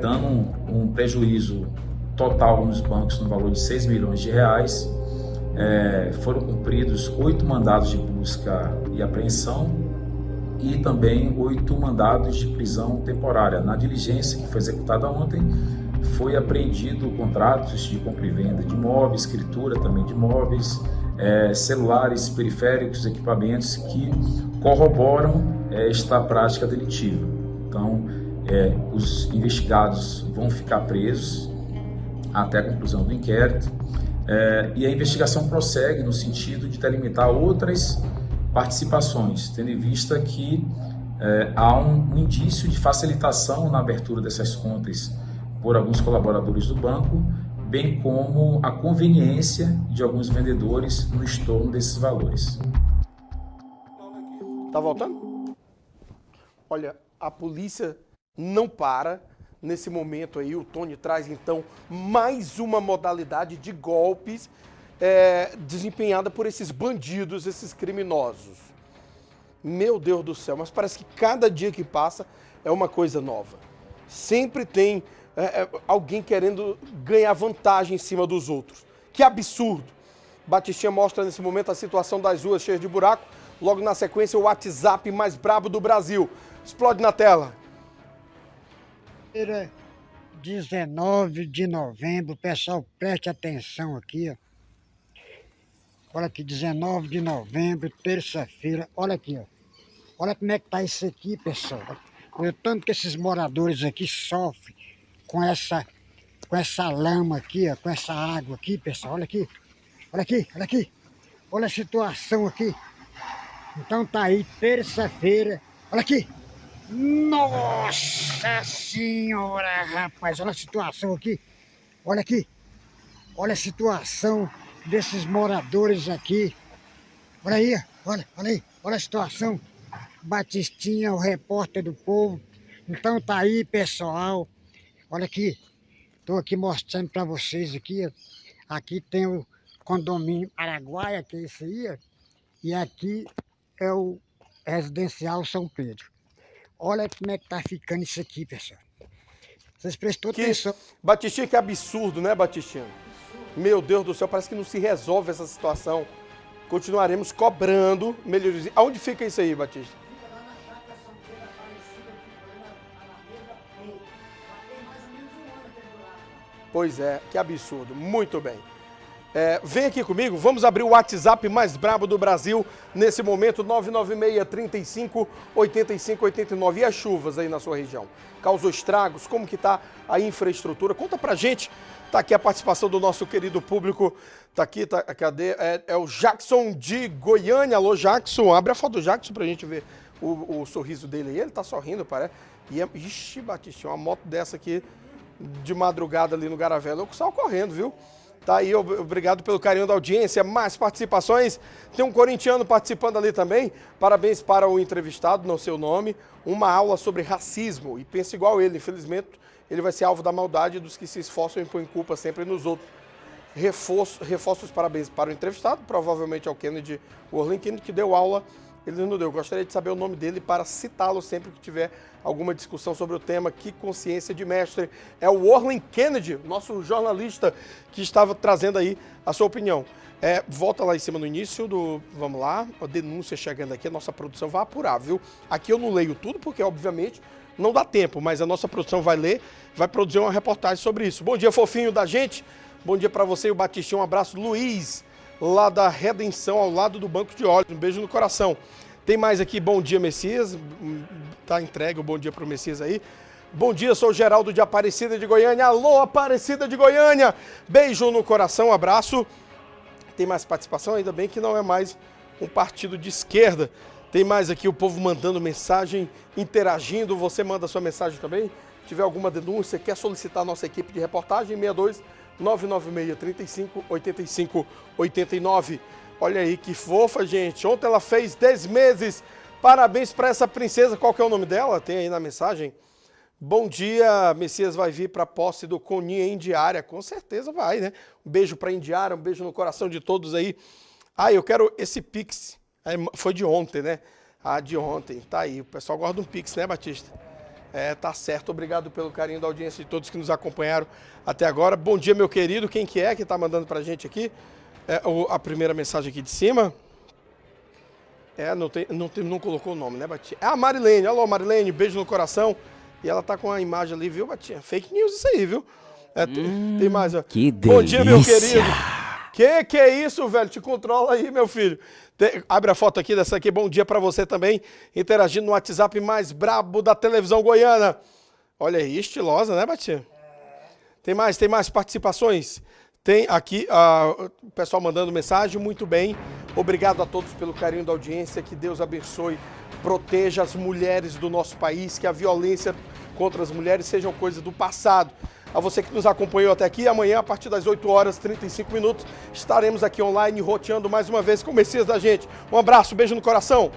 dando um prejuízo total nos bancos no valor de 6 milhões de reais. Foram cumpridos 8 mandados de busca e apreensão e também 8 mandados de prisão temporária. Na diligência que foi executada ontem, foi apreendido contratos de compra e venda de imóveis, escritura também de imóveis, celulares, periféricos, equipamentos que corroboram esta prática delitiva. Então, os investigados vão ficar presos até a conclusão do inquérito, e a investigação prossegue no sentido de delimitar outras participações, tendo em vista que há um indício de facilitação na abertura dessas contas por alguns colaboradores do banco, bem como a conveniência de alguns vendedores no estorno desses valores. Tá voltando? Olha, a polícia não para. Nesse momento aí, o Tony traz então mais uma modalidade de golpes desempenhada por esses bandidos, esses criminosos. Meu Deus do céu, mas parece que cada dia que passa é uma coisa nova. Sempre tem alguém querendo ganhar vantagem em cima dos outros. Que absurdo! Batistinha mostra nesse momento a situação das ruas cheias de buraco. Logo na sequência, o WhatsApp mais brabo do Brasil. Explode na tela. 19 de novembro, pessoal, preste atenção aqui, ó. Olha aqui, 19 de novembro, terça-feira, olha aqui, ó. Olha como é que tá isso aqui, pessoal. O tanto que esses moradores aqui sofrem com essa lama aqui, ó, com essa água aqui, pessoal, olha aqui. Olha aqui, olha aqui. Olha a situação aqui. Então tá aí, terça-feira, olha aqui. Nossa senhora, rapaz, olha a situação aqui. Olha aqui. Olha a situação desses moradores aqui. Olha aí, olha aí. Olha a situação. Batistinha, o repórter do povo. Então tá aí, pessoal. Olha aqui. Tô aqui mostrando pra vocês aqui. Aqui tem o condomínio Araguaia, que é esse aí. E aqui é o residencial São Pedro. Olha como é que tá ficando isso aqui, pessoal. Vocês prestou atenção. Batistinha, que absurdo, né, Batistinha? Meu Deus do céu, parece que não se resolve essa situação. Continuaremos cobrando melhorias. Aonde fica isso aí, Batista? Pois é, que absurdo. Muito bem. Vem aqui comigo, vamos abrir o WhatsApp mais brabo do Brasil nesse momento, 996-35-85-89. E as chuvas aí na sua região? Causou estragos? Como que tá a infraestrutura? Conta pra gente. Tá aqui a participação do nosso querido público. Tá aqui, cadê? É o Jackson de Goiânia. Alô, Jackson. Abre a foto do Jackson pra gente ver o sorriso dele aí. Ele tá sorrindo, parece. Ixi, Batistinha, uma moto dessa aqui de madrugada ali no Garavela. Eu saio correndo, viu? Tá aí, obrigado pelo carinho da audiência. Mais participações. Tem um corintiano participando ali também. Parabéns para o entrevistado, no seu nome. Uma aula sobre racismo. E pensa igual ele. Infelizmente, ele vai ser alvo da maldade dos que se esforçam e põem culpa sempre nos outros. Reforço os parabéns para o entrevistado. Provavelmente é o Kennedy, o Orlin Kennedy, que deu aula Ele não deu. Eu gostaria de saber o nome dele para citá-lo sempre que tiver alguma discussão sobre o tema. Que consciência de mestre. É o Orlen Kennedy, nosso jornalista, que estava trazendo aí a sua opinião. Volta lá em cima no início do... Vamos lá, a denúncia chegando aqui, a nossa produção vai apurar, viu? Aqui eu não leio tudo, porque obviamente não dá tempo, mas a nossa produção vai ler, vai produzir uma reportagem sobre isso. Bom dia, fofinho da gente. Bom dia para você e o Batistinho. Um abraço, Luiz, lá da Redenção, ao lado do Banco de Olhos. Um beijo no coração. Tem mais aqui, bom dia, Messias. Tá entregue o bom dia pro Messias aí. Bom dia, sou o Geraldo de Aparecida de Goiânia. Alô, Aparecida de Goiânia. Beijo no coração, um abraço. Tem mais participação, ainda bem que não é mais um partido de esquerda. Tem mais aqui o povo mandando mensagem, interagindo. Você manda sua mensagem também. Se tiver alguma denúncia, quer solicitar a nossa equipe de reportagem, 62 996 35 85 89. Olha aí que fofa, gente. Ontem ela fez 10 meses. Parabéns para essa princesa. Qual que é o nome dela? Tem aí na mensagem. Bom dia, Messias vai vir para a posse do Coninha Indiária. Com certeza vai, né? Um beijo para a Indiária, um beijo no coração de todos aí. Eu quero esse Pix. Foi de ontem, né? De ontem. Tá aí. O pessoal gosta de um Pix, né, Batista? Tá certo. Obrigado pelo carinho da audiência de todos que nos acompanharam até agora. Bom dia, meu querido. Quem que tá mandando pra gente aqui? A primeira mensagem aqui de cima. Não colocou o nome, né, Batista? É a Marilene. Alô, Marilene. Beijo no coração. E ela tá com a imagem ali, viu, Batinha? Fake news isso aí, viu? Tem mais, ó. Que delícia! Bom dia, meu querido. Que é isso, velho? Te controla aí, meu filho. Abre a foto aqui dessa aqui. Bom dia pra você também. Interagindo no WhatsApp mais brabo da televisão goiana. Olha aí, estilosa, né, Batinha? Tem mais participações? Tem aqui o pessoal mandando mensagem. Muito bem. Obrigado a todos pelo carinho da audiência. Que Deus abençoe. Proteja as mulheres do nosso país, que a violência contra as mulheres seja coisa do passado. A você que nos acompanhou até aqui, amanhã, a partir das 8h35, estaremos aqui online, roteando mais uma vez com o Messias da gente. Um abraço, beijo no coração.